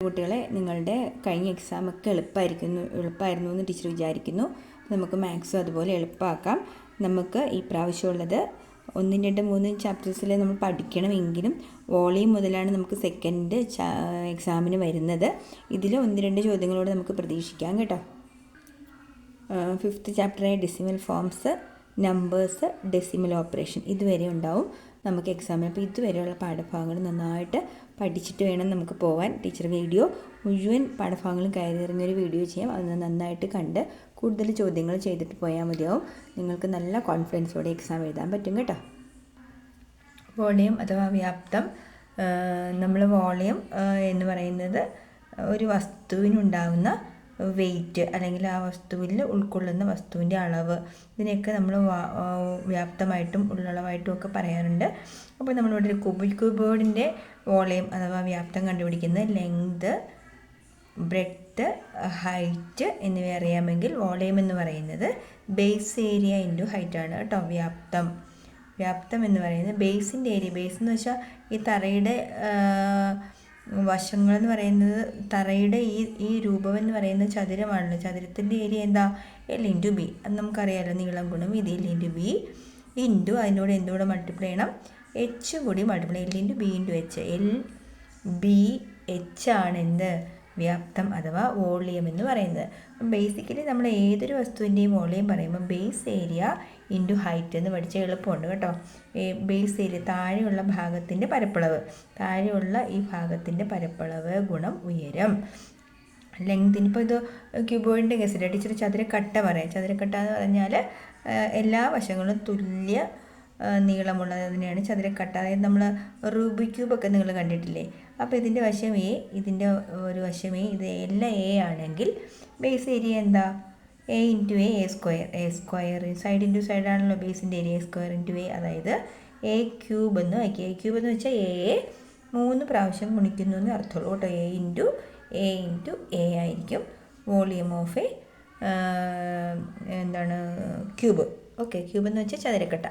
കുട്ടികളെ, നിങ്ങളുടെ കഴിഞ്ഞ എക്സാമൊക്കെ എളുപ്പമായിരുന്നു എന്ന് ടീച്ചർ വിചാരിക്കുന്നു. നമുക്ക് മാത്സും അതുപോലെ എളുപ്പമാക്കാം. നമുക്ക് ഈ പ്രാവശ്യമുള്ളത് 1, 2, 3 ചാപ്റ്റേഴ്സിൽ നമ്മൾ പഠിക്കണമെങ്കിലും വോളിയം മുതലാണ് നമുക്ക് സെക്കൻഡ് എക്സാമിന് വരുന്നത്. ഇതിൽ 1, 2 ചോദ്യങ്ങളോട് നമുക്ക് പ്രതീക്ഷിക്കാം കേട്ടോ. 5th ചാപ്റ്ററായ decimal forms, numbers, decimal operation ഇതുവരെ ഉണ്ടാവും നമുക്ക് എക്സാമിന്. അപ്പോൾ ഇതുവരെയുള്ള പാഠഭാഗങ്ങൾ നന്നായിട്ട് പഠിച്ചിട്ട് വേണം നമുക്ക് പോകാൻ. ടീച്ചർ വീഡിയോ മുഴുവൻ പാഠഭാഗങ്ങളും കയറിയിറങ്ങിയൊരു വീഡിയോ ചെയ്യാം. അത് നന്നായിട്ട് കണ്ട് കൂടുതൽ ചോദ്യങ്ങൾ ചെയ്തിട്ട് പോയാൽ മതിയാവും. നിങ്ങൾക്ക് നല്ല കോൺഫിഡൻസോടെ എക്സാം എഴുതാൻ പറ്റും കേട്ടോ. വോളിയം അഥവാ വ്യാപ്തം. നമ്മൾ വോളിയം എന്ന് പറയുന്നത് ഒരു വസ്തുവിനുണ്ടാകുന്ന വെയിറ്റ് അല്ലെങ്കിൽ ആ വസ്തുവിൽ ഉൾക്കൊള്ളുന്ന വസ്തുവിൻ്റെ അളവ്, ഇതിനെയൊക്കെ നമ്മൾ വ്യാപ്തമായിട്ടും ഉള്ളളവായിട്ടും ഒക്കെ പറയാറുണ്ട്. അപ്പോൾ നമ്മളിവിടെ ഒരു ക്യൂബോർഡിൻ്റെ വോളിയം അഥവാ വ്യാപ്തം കണ്ടുപിടിക്കുന്നത് ലെങ്ത്, ബ്രെഡ്ത്ത്, ഹൈറ്റ് എന്നിവ അറിയാമെങ്കിൽ വോളിയം എന്ന് പറയുന്നത് ബേസ് ഏരിയ ഇൻറ്റു ഹൈറ്റ് ആണ് കേട്ടോ. വ്യാപ്തം എന്ന് പറയുന്നത് ബേസിൻ്റെ ഏരിയ. ബേസ് എന്ന് വെച്ചാൽ ഈ തറയുടെ വശങ്ങളെന്ന് പറയുന്നത്, തറയുടെ ഈ രൂപം എന്ന് പറയുന്നത് ചതുരമാണല്ലോ. ചതുരത്തിൻ്റെ ഏരിയ എന്താ? L × B. അത് നമുക്കറിയാമല്ലോ, നീളം ഗുണം വീതി L × B ഇൻറ്റു അതിനോട് എന്തുകൂടെ മൾട്ടിപ്ലൈ ചെയ്യണം? H കൂടി multiply, L × B × H. LBH ആണ് എന്ത്? വ്യാപ്തം അഥവാ വോളിയം എന്ന് പറയുന്നത്. ബേസിക്കലി നമ്മൾ ഏതൊരു വസ്തുവിൻ്റെയും വോളിയം പറയുമ്പോൾ ബേസ് ഏരിയ ഇൻറ്റു ഹൈറ്റ് എന്ന് പഠിച്ച എളുപ്പമുണ്ട് കേട്ടോ. ബേസ് ഏരിയ താഴെയുള്ള ഭാഗത്തിൻ്റെ പരപ്പളവ്, താഴെയുള്ള ഈ ഭാഗത്തിൻ്റെ പരപ്പളവ് ഗുണം ഉയരം. ലെങ്തിന് ഇപ്പോൾ ഇത് ക്യൂബോയിഡിൻ്റെ കേസില്ല, ടീച്ചർ ചതുരക്കട്ട പറയാം. ചതുരക്കട്ട എന്ന് പറഞ്ഞാൽ എല്ലാ വശങ്ങളും തുല്യ നീളമുള്ളതിനെയാണ് ചതുരക്കട്ട. അതായത് നമ്മൾ റൂബിക് ക്യൂബൊക്കെ നിങ്ങൾ കണ്ടിട്ടില്ലേ? അപ്പോൾ ഇതിൻ്റെ വശം A, ഇതിൻ്റെ ഒരു വശം A, ഇത് എല്ലാം A ആണെങ്കിൽ ബേസ് ഏരിയ എന്താ? A × A square. Side into side ആണല്ലോ ബേസിൻ്റെ ഏരിയ. A² × A, അതായത് A³ എന്ന് വയ്ക്കുക. A³ എന്ന് വെച്ചാൽ A 3 പ്രാവശ്യം ഗുണിക്കുന്നു എന്ന് അർത്ഥമുള്ളൂ കേട്ടോ. A × A ആയിരിക്കും volume of cube. Okay, cube എന്ന് വെച്ചാൽ ചതുരക്കട്ട.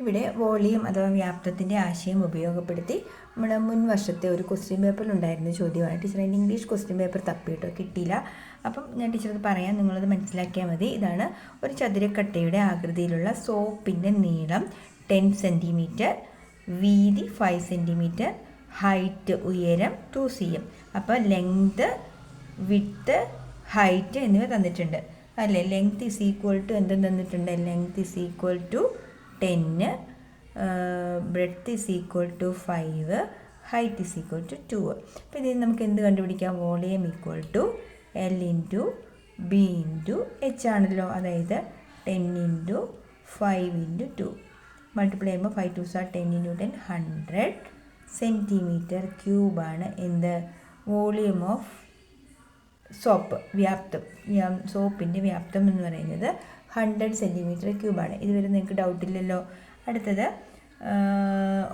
ഇവിടെ വോളിയം അഥവാ വ്യാപ്തത്തിൻ്റെ ആശയം ഉപയോഗപ്പെടുത്തി നമ്മുടെ മുൻ വർഷത്തെ ഒരു ക്വസ്റ്റ്യൻ പേപ്പറിലുണ്ടായിരുന്ന ചോദ്യമാണ്. ടീച്ചർ അതിൻ്റെ ഇംഗ്ലീഷ് ക്വസ്റ്റ്യൻ പേപ്പർ തപ്പിയിട്ടോ, കിട്ടിയില്ല. അപ്പം ഞാൻ ടീച്ചർക്ക് പറയാം, നിങ്ങളത് മനസ്സിലാക്കിയാൽ മതി. ഇതാണ് ഒരു ചതുരക്കട്ടയുടെ ആകൃതിയിലുള്ള സോപ്പിൻ്റെ നീളം 10 cm, വീതി 5 cm, ഹൈറ്റ് ഉയരം 2 cm. അപ്പോൾ ലെങ്ത്, വിഡ്ത്ത്, ഹൈറ്റ് എന്നിവ തന്നിട്ടുണ്ട് അല്ലേ? ലെങ്ത് ഈസ് ഈക്വൽ ടു എന്തും തന്നിട്ടുണ്ട്. Length is equal to 10, breadth is equal to 5, height is equal to 2. അപ്പോൾ ഇതിൽ നമുക്ക് എന്ത് കണ്ടുപിടിക്കാം? Volume equal to L × B × H ആണല്ലോ. അതായത് 10 × 5 × 2 മൾട്ടിപ്ലൈ ചെയ്യുമ്പോൾ 5 2s are 10 × 10 100 cm³ ആണ് എന്ത്? വോളിയം ഓഫ് സോപ്പ്, വ്യാപ്തം. സോപ്പിൻ്റെ വ്യാപ്തം എന്ന് പറയുന്നത് 100 cm³ ആണ്. ഇതുവരെ നിങ്ങൾക്ക് ഡൗട്ടില്ലല്ലോ. അടുത്തത്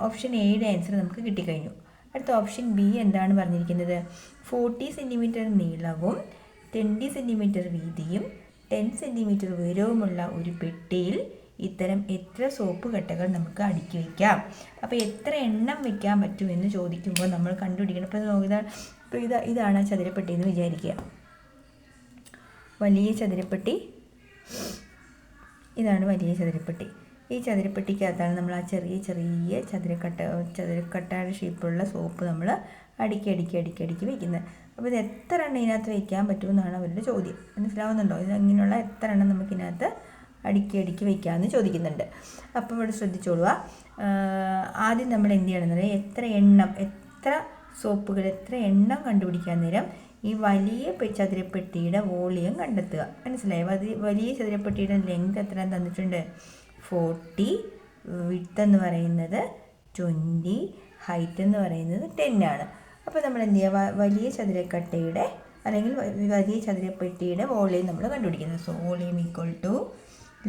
ഓപ്ഷൻ എയുടെ ആൻസർ നമുക്ക് കിട്ടിക്കഴിഞ്ഞു. അടുത്ത ഓപ്ഷൻ ബി എന്താണ് പറഞ്ഞിരിക്കുന്നത്? 40 cm നീളവും 20 cm വീതിയും 10 cm ഉയരവുമുള്ള ഒരു പെട്ടിയിൽ ഇത്തരം എത്ര സോപ്പ് കട്ടകൾ നമുക്ക് അടുക്കി വയ്ക്കാം? അപ്പോൾ എത്ര എണ്ണം വയ്ക്കാൻ പറ്റുമെന്ന് ചോദിക്കുമ്പോൾ നമ്മൾ കണ്ടുപിടിക്കണം. ഇപ്പോൾ ഇതാണ് ചതുരപ്പെട്ടി എന്ന് വിചാരിക്കുക. വലിയ ചതുരപ്പെട്ടി, ഇതാണ് വലിയ ചതുരപ്പെട്ടി. ഈ ചതുരപ്പെട്ടിക്കകത്താണ് നമ്മൾ ആ ചെറിയ ചതുരക്കട്ടയുടെ ഷേപ്പുള്ള സോപ്പ് നമ്മൾ അടുക്കി വയ്ക്കുന്നത്. അപ്പോൾ ഇത് എത്ര എണ്ണം ഇതിനകത്ത് വയ്ക്കാൻ പറ്റുമെന്നാണ് അവരുടെ ചോദ്യം. മനസ്സിലാവുന്നുണ്ടോ? ഇങ്ങനെയുള്ള എത്ര എണ്ണം നമുക്ക് ഇതിനകത്ത് അടുക്കി വയ്ക്കാമെന്ന് ചോദിക്കുന്നുണ്ട്. അപ്പോൾ ഇവിടെ ശ്രദ്ധിച്ചോളുക. ആദ്യം നമ്മൾ എന്ത് ചെയ്യണമെന്ന് പറയാം, എത്ര സോപ്പുകൾ, എത്ര എണ്ണം കണ്ടുപിടിക്കാൻ നേരം ഈ വലിയ ചതുരപ്പെട്ടിയുടെ വോളിയം കണ്ടെത്തുക. മനസ്സിലായോ? വലിയ ചതുരപ്പെട്ടിയുടെ ലെങ്ത് എത്ര തന്നിട്ടുണ്ട്? 40, വിഡ്ത്ത് എന്ന് പറയുന്നത് 20, ഹൈറ്റ് എന്ന് പറയുന്നത് 10 ആണ്. അപ്പോൾ നമ്മൾ എന്ത് ചെയ്യുക? വലിയ ചതുരക്കട്ടയുടെ അല്ലെങ്കിൽ വലിയ ചതുരപ്പെട്ടിയുടെ വോളിയം നമ്മൾ കണ്ടുപിടിക്കുന്നത്. So volume equal to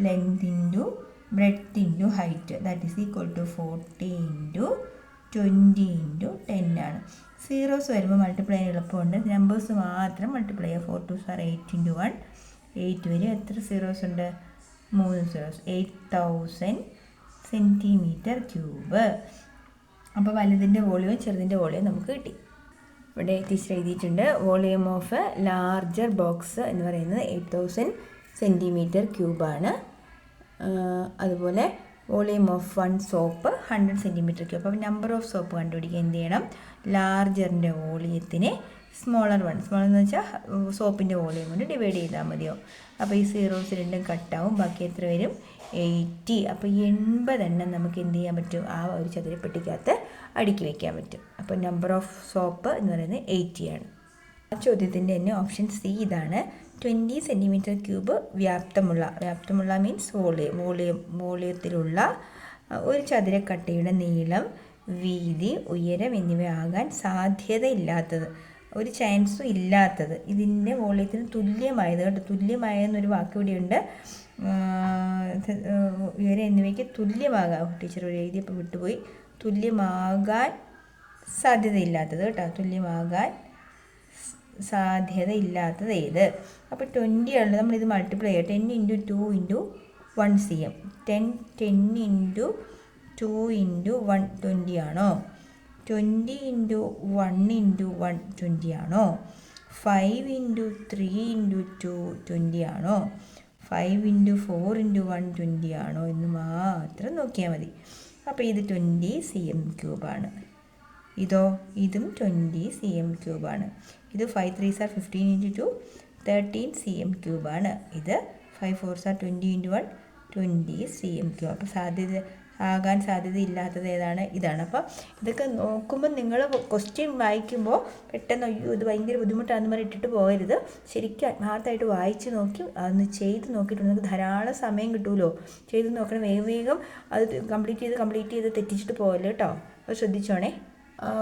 length into breadth into height, that is equal to 40 × 20 × 10 ആണ്. സീറോസ് വരുമ്പോൾ മൾട്ടിപ്ലൈ ചെയ്യാൻ എളുപ്പമുണ്ട്. നമ്പേഴ്സ് മാത്രം മൾട്ടിപ്ലൈ ചെയ്യുക. 4 2s are 8 × 1 8 വരും. എത്ര സീറോസ് ഉണ്ട്? 3 സീറോസ്. 8000 cm³. അപ്പോൾ വലുതിൻ്റെ വോളിയവും ചെറുതിൻ്റെ വോളിയവും നമുക്ക് കിട്ടി. ഇവിടെ ടീച്ചർ എഴുതിയിട്ടുണ്ട് വോളിയം ഓഫ് ലാർജർ ബോക്സ് എന്ന് പറയുന്നത് 8000 cm3 അതുപോലെ വോളിയം ഓഫ് 1 സോപ്പ് 100 cm3. അപ്പോൾ നമ്പർ ഓഫ് സോപ്പ് കണ്ടുപിടിക്കുക. എന്ത് ചെയ്യണം? ലാർജറിൻ്റെ വോളിയത്തിനെ സ്മോളർ എന്ന് വെച്ചാൽ സോപ്പിൻ്റെ വോളിയം കൊണ്ട് ഡിവൈഡ് ചെയ്താൽ മതിയോ. അപ്പോൾ ഈ സീറോസ് രണ്ടും കട്ടാവും. ബാക്കി എത്ര വരും? 80. അപ്പോൾ 80 എണ്ണം നമുക്ക് എന്ത് ചെയ്യാൻ പറ്റും? ആ ഒരു ചതുരപ്പെട്ടിക്കകത്ത് അടുക്കി വയ്ക്കാൻ പറ്റും. അപ്പോൾ നമ്പർ ഓഫ് സോപ്പ് എന്ന് പറയുന്നത് 80 ആണ്. ആ ചോദ്യത്തിൻ്റെ തന്നെ ഓപ്ഷൻ സി ഇതാണ്. 20 cm3 വ്യാപ്തമുള്ള മീൻസ് വോളിയത്തിലുള്ള ഒരു ചതുരക്കട്ടയുടെ നീളം, വീതി, ഉയരം എന്നിവ ആകാൻ സാധ്യതയില്ലാത്തത്, ഒരു ചാൻസും ഇല്ലാത്തത്, ഇതിൻ്റെ വോളിയത്തിന് തുല്യമായത് കേട്ടോ. തുല്യമായെന്നൊരു വാക്ക് ഇവിടെയുണ്ട്. ഉയരം എന്നിവയ്ക്ക് തുല്യമാകാം. ടീച്ചർ എഴുതിയപ്പോൾ വിട്ടുപോയി. തുല്യമാകാൻ സാധ്യതയില്ലാത്തത് കേട്ടോ. തുല്യമാകാൻ സാധ്യതയില്ലാത്തത് ഏത്? അപ്പോൾ 20 ആണ്. നമ്മളിത് മൾട്ടിപ്ലൈ ചെയ്യുക. 10 × 2 × 1 cm. 10 × 2 × 1 20 ആണോ? 20 × 1 × 1 20 ആണോ? 5 × 3 × 2 20 ആണോ? 5 × 4 × 1 20 ആണോ എന്ന് മാത്രം നോക്കിയാൽ മതി. അപ്പോൾ ഇത് 20 cm3 ആണ്. ഇതും 20 cm3 ആണ്. ഇത് 5 3s are 15 × 2 13 cm3 ആണ്. ഇത് 5 4s are 20 × 1 20 cm3. അപ്പോൾ ആകാൻ സാധ്യതയില്ലാത്തത് ഏതാണ്? ഇതാണ്. അപ്പോൾ ഇതൊക്കെ നോക്കുമ്പോൾ നിങ്ങൾ ക്വസ്റ്റ്യൻ വായിക്കുമ്പോൾ പെട്ടെന്ന് അയ്യോ ഇത് ഭയങ്കര ബുദ്ധിമുട്ടാണെന്ന് പറഞ്ഞ് ഇട്ടിട്ട് പോകരുത്. ശരിക്കും ആത്മാർത്ഥമായിട്ട് വായിച്ച് നോക്കി അതൊന്ന് ചെയ്ത് നോക്കിയിട്ട് നിങ്ങൾക്ക് ധാരാളം സമയം കിട്ടുമല്ലോ. ചെയ്ത് നോക്കണം. വേഗം അത് കംപ്ലീറ്റ് ചെയ്ത് തെറ്റിച്ചിട്ട് പോകല്ലോ കേട്ടോ. അപ്പോൾ ശ്രദ്ധിച്ചോണേ.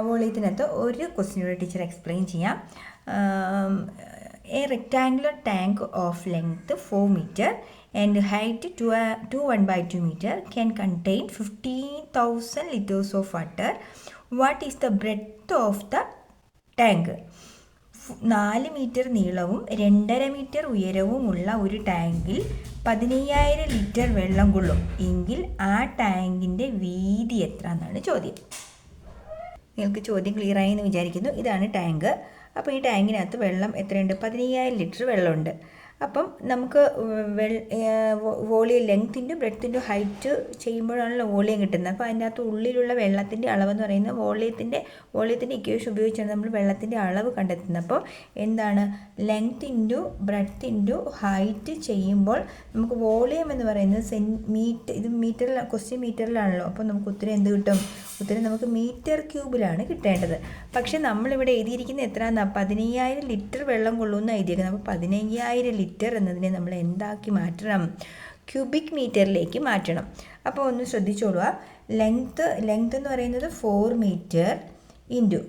വോളിയത്തിനകത്ത് ഒരു ക്വസ്റ്റ്യനോട് ടീച്ചർ എക്സ്പ്ലെയിൻ ചെയ്യാം. A rectangular tank of length 4 meter and height 1/2 meter can contain 15,000 liters of water. What is the breadth of the tank? 4 metre നീളവും 2.5 മീറ്റർ ഉയരവുമുള്ള ഒരു ടാങ്കിൽ 15,000 ലിറ്റർ വെള്ളം കൊള്ളും എങ്കിൽ ആ ടാങ്കിൻ്റെ വീതി എത്ര എന്നാണ് ചോദ്യം. നിങ്ങൾക്ക് ചോദ്യം ക്ലിയറായി എന്ന് വിചാരിക്കുന്നു. ഇതാണ് ടാങ്ക്. അപ്പോൾ ഈ ടാങ്കിനകത്ത് വെള്ളം എത്രയുണ്ട്? 15,000 ലിറ്റർ വെള്ളമുണ്ട്. അപ്പം നമുക്ക് വോളിയം ലെങ്ത്തിൻ്റെ ബ്രെഡ്ത്തിൻ്റെ ഹൈറ്റ് ചെയ്യുമ്പോഴാണല്ലോ വോളിയം കിട്ടുന്നത്. അപ്പോൾ അതിനകത്ത് ഉള്ളിലുള്ള വെള്ളത്തിൻ്റെ അളവെന്ന് പറയുന്നത് വോളിയത്തിൻ്റെ ഇക്വേഷൻ ഉപയോഗിച്ചാണ് നമ്മൾ വെള്ളത്തിൻ്റെ അളവ് കണ്ടെത്തുന്നത്. അപ്പോൾ എന്താണ്? Length into breadth into height ചെയ്യുമ്പോൾ നമുക്ക് വോളിയം എന്ന് പറയുന്നത് ഇത് മീറ്ററിൽ, ക്വസ്റ്റ്യൻ മീറ്ററിലാണല്ലോ. അപ്പോൾ നമുക്ക് ഉത്തരം എന്ത് കിട്ടും? ഉത്തരം നമുക്ക് മീറ്റർ ക്യൂബിലാണ് കിട്ടേണ്ടത്. പക്ഷെ നമ്മളിവിടെ എഴുതിയിരിക്കുന്നത് എത്രയാണെന്നാ? 15,000 ലിറ്റർ വെള്ളം കൊള്ളുമെന്ന് എഴുതിയിരിക്കുന്നത്. അപ്പോൾ 15,000 ലിറ്റർ എന്നതിനെ നമ്മൾ എന്താക്കി മാറ്റണം? ക്യൂബിക് മീറ്ററിലേക്ക് മാറ്റണം. അപ്പോൾ ഒന്ന് ശ്രദ്ധിച്ചോളുക. ലെങ്ത് എന്ന് പറയുന്നത് 4 മീറ്റർ ഇൻറ്റു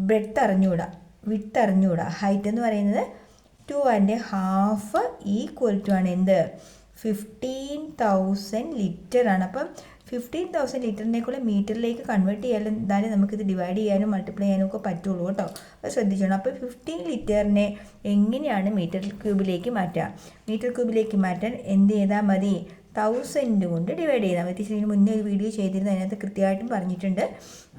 ബ്രെഡ്ത്ത് അറിഞ്ഞുകൂടാ, വിഡ്ത്ത് അറിഞ്ഞുകൂടാ, ഹൈറ്റ് എന്ന് പറയുന്നത് 2.5 ഈക്വൽ ടു ആണ് എന്ത്? 15,000 ലിറ്റർ ആണ്. അപ്പം 15,000 ലിറ്ററിനേക്കുള്ള മീറ്ററിലേക്ക് കൺവേർട്ട് ചെയ്യാനും എന്നാലേ നമുക്കിത് ഡിവൈഡ് ചെയ്യാനും മൾട്ടിപ്ലൈ ചെയ്യാനും ഒക്കെ പറ്റുള്ളൂ കേട്ടോ. അത് ശ്രദ്ധിച്ചോണം. അപ്പോൾ 15 ലിറ്ററിനെ എങ്ങനെയാണ് മീറ്റർ ക്യൂബിലേക്ക് മാറ്റുക? മീറ്റർ ക്യൂബിലേക്ക് മാറ്റാൻ എന്ത് ചെയ്താൽ മതി? 1000 കൊണ്ട് ഡിവൈഡ് ചെയ്താൽ മതി. ഇതിന് മുന്നേ ഒരു വീഡിയോ ചെയ്തിരുന്നു, അതിനകത്ത് കൃത്യമായിട്ടും പറഞ്ഞിട്ടുണ്ട്.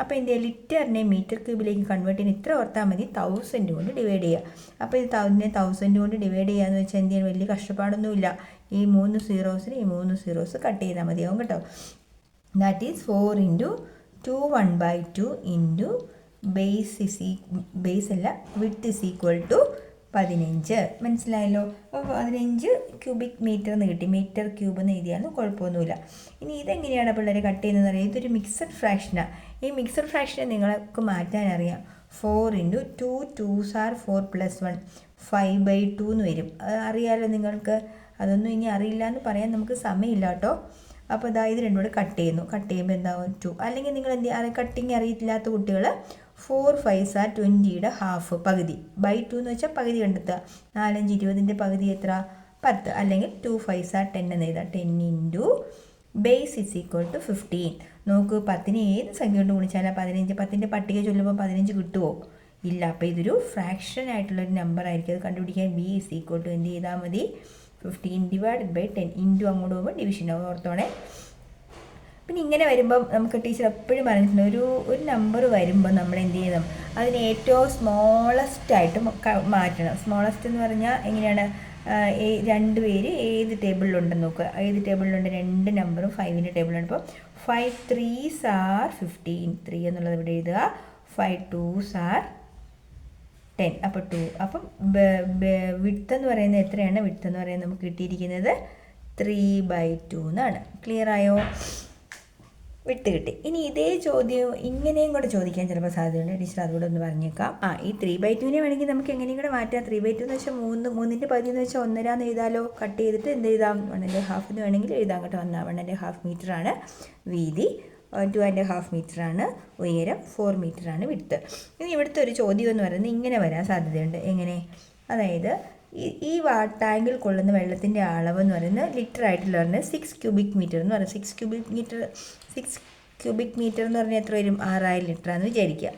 അപ്പോൾ എന്ത് ചെയ്യുക? ലിറ്ററിനെ മീറ്റർ ക്യൂബിലേക്ക് കൺവേർട്ട് ചെയ്യാൻ ഇത്ര ഓർത്താൽ മതി, 1000 കൊണ്ട് ഡിവൈഡ് ചെയ്യുക. അപ്പോൾ ഇത് 1000 കൊണ്ട് ഡിവൈഡ് ചെയ്യാന്ന് വെച്ചാൽ എന്ത് ചെയ്യാൻ വലിയ കഷ്ടപ്പാടൊന്നുമില്ല. ഈ 3 സീറോസ് കട്ട് ചെയ്താൽ മതിയാവും കേട്ടോ. ദാറ്റ് ഈസ് 4 × 2 1/2 ഇൻറ്റു ബേസ് അല്ല വിഡ്ത്ത് ഈസ് ഈക്വൽ ടു 15. മനസ്സിലായല്ലോ? അപ്പോൾ 15 ക്യൂബിക് മീറ്റർ എന്ന് കിട്ടി. മീറ്റർ ക്യൂബ് എന്ന് എഴുതിയാലും കുഴപ്പമൊന്നുമില്ല. ഇനി ഇതെങ്ങനെയാണ് പിള്ളേരെ കട്ട് ചെയ്യുന്നതെന്ന് അറിയാം. ഇതൊരു മിക്സഡ് ഫ്രാക്ഷനാണ്. ഈ മിക്സഡ് ഫ്രാക്ഷനെ നിങ്ങൾക്ക് മാറ്റാൻ അറിയാം. 4 × 2 2s are 4 + 1 5/2 എന്ന് വരും. അത് അറിയാമല്ലോ നിങ്ങൾക്ക്. അതൊന്നും ഇനി അറിയില്ല എന്ന് പറയാൻ നമുക്ക് സമയമില്ല കേട്ടോ. അപ്പോൾ ഇത് രണ്ടും കൂടെ കട്ട് ചെയ്യുമ്പോൾ എന്താവും? 2. അല്ലെങ്കിൽ നിങ്ങൾ കട്ടിങ് അറിയില്ലാത്ത കുട്ടികൾ 4 5s are 20യുടെ ഹാഫ്, പകുതി, /2 എന്ന് വെച്ചാൽ പകുതി കണ്ടെത്തുക. 4 5 20ൻ്റെ പകുതി എത്ര? 10. അല്ലെങ്കിൽ 2 5s are 10 എന്ന് എഴുതാം. 10 into base is equal to 15. നോക്കൂ, 10നെ ഏത് സംഖ്യ കൊണ്ട് ഗുണിച്ചാലും 15, 10ൻ്റെ പട്ടിക ചൊല്ലുമ്പോൾ 15 കിട്ടുമോ? ഇല്ല. അപ്പോൾ ഇതൊരു ഫ്രാക്ഷൻ ആയിട്ടുള്ളൊരു നമ്പർ ആയിരിക്കും. അത് കണ്ടുപിടിക്കാൻ b ഈസ് ഈക്വൽ ടു എന്ത് ചെയ്താൽ മതി? 15 / 10 ഇൻറ്റു അങ്ങോട്ട് പോകുമ്പോൾ ഡിവിഷൻ ഓർത്തോണേ. പിന്നെ ഇങ്ങനെ വരുമ്പം നമുക്ക് ടീച്ചർ എപ്പോഴും പറഞ്ഞിട്ടുണ്ട്, ഒരു നമ്പർ വരുമ്പോൾ നമ്മൾ എന്ത് ചെയ്യണം, അതിന് ഏറ്റവും സ്മോളസ്റ്റ് ആയിട്ട് മാറ്റണം. സ്മോളസ്റ്റ് എന്ന് പറഞ്ഞാൽ എങ്ങനെയാണ്, രണ്ട് പേര് ഏത് ടേബിളിലുണ്ടെന്ന് നോക്കുക. ഏത് ടേബിളിലുണ്ട്? രണ്ട് നമ്പറും 5ൻ്റെ ടേബിളുണ്ട്. അപ്പോൾ 5 3s are 15. 3 എന്നുള്ളത് ഇവിടെ എഴുതുക. 5 2s are 10. അപ്പോൾ 2. അപ്പം വിഡ്ത്ത് എന്ന് പറയുന്നത് എത്രയാണ്? വിഡ്ത്ത് എന്ന് പറയുന്നത് നമുക്ക് കിട്ടിയിരിക്കുന്നത് 3/2 എന്നാണ്. ക്ലിയർ ആയോ? വിട്ട് കിട്ടി. ഇനി ഇതേ ചോദ്യം ഇങ്ങനെയും കൂടെ ചോദിക്കാൻ ചിലപ്പോൾ സാധ്യതയുണ്ട്. ടീച്ചർ അതുകൂടെ ഒന്ന് പറഞ്ഞേക്കാം. ഈ 3/2നെ വേണമെങ്കിൽ നമുക്ക് എങ്ങനെയും കൂടെ മാറ്റാം. 3/2 എന്ന് വെച്ചാൽ 3ൻ്റെ പകുതി എന്ന് വെച്ചാൽ 1.5 എന്ന് എഴുതാലോ. കട്ട് ചെയ്തിട്ട് എന്ത് എഴുതാം? 1.5 എന്ന് വേണമെങ്കിൽ എഴുതാം കേട്ടോ. 1.5 മീറ്ററാണ് വീതി, 2.5 മീറ്ററാണ് ഉയരം, 4 മീറ്ററാണ് വിഡ്ത്ത്. ഇനി ഇവിടുത്തെ ഒരു ചോദ്യം എന്ന് പറയുന്നത് ഇങ്ങനെ വരാൻ സാധ്യതയുണ്ട്. എങ്ങനെ? അതായത് ഈ ടാങ്കിൽ കൊള്ളുന്ന വെള്ളത്തിൻ്റെ അളവ് എന്ന് പറയുന്നത് ലിറ്റർ ആയിട്ടുള്ള പറഞ്ഞാൽ 6 ക്യൂബിക് മീറ്റർ എന്ന് പറയുന്നത്. 6 ക്യൂബിക് മീറ്റർ എന്ന് പറഞ്ഞാൽ എത്ര വരും? 6000 ലിറ്ററാണെന്ന് വിചാരിക്കുക.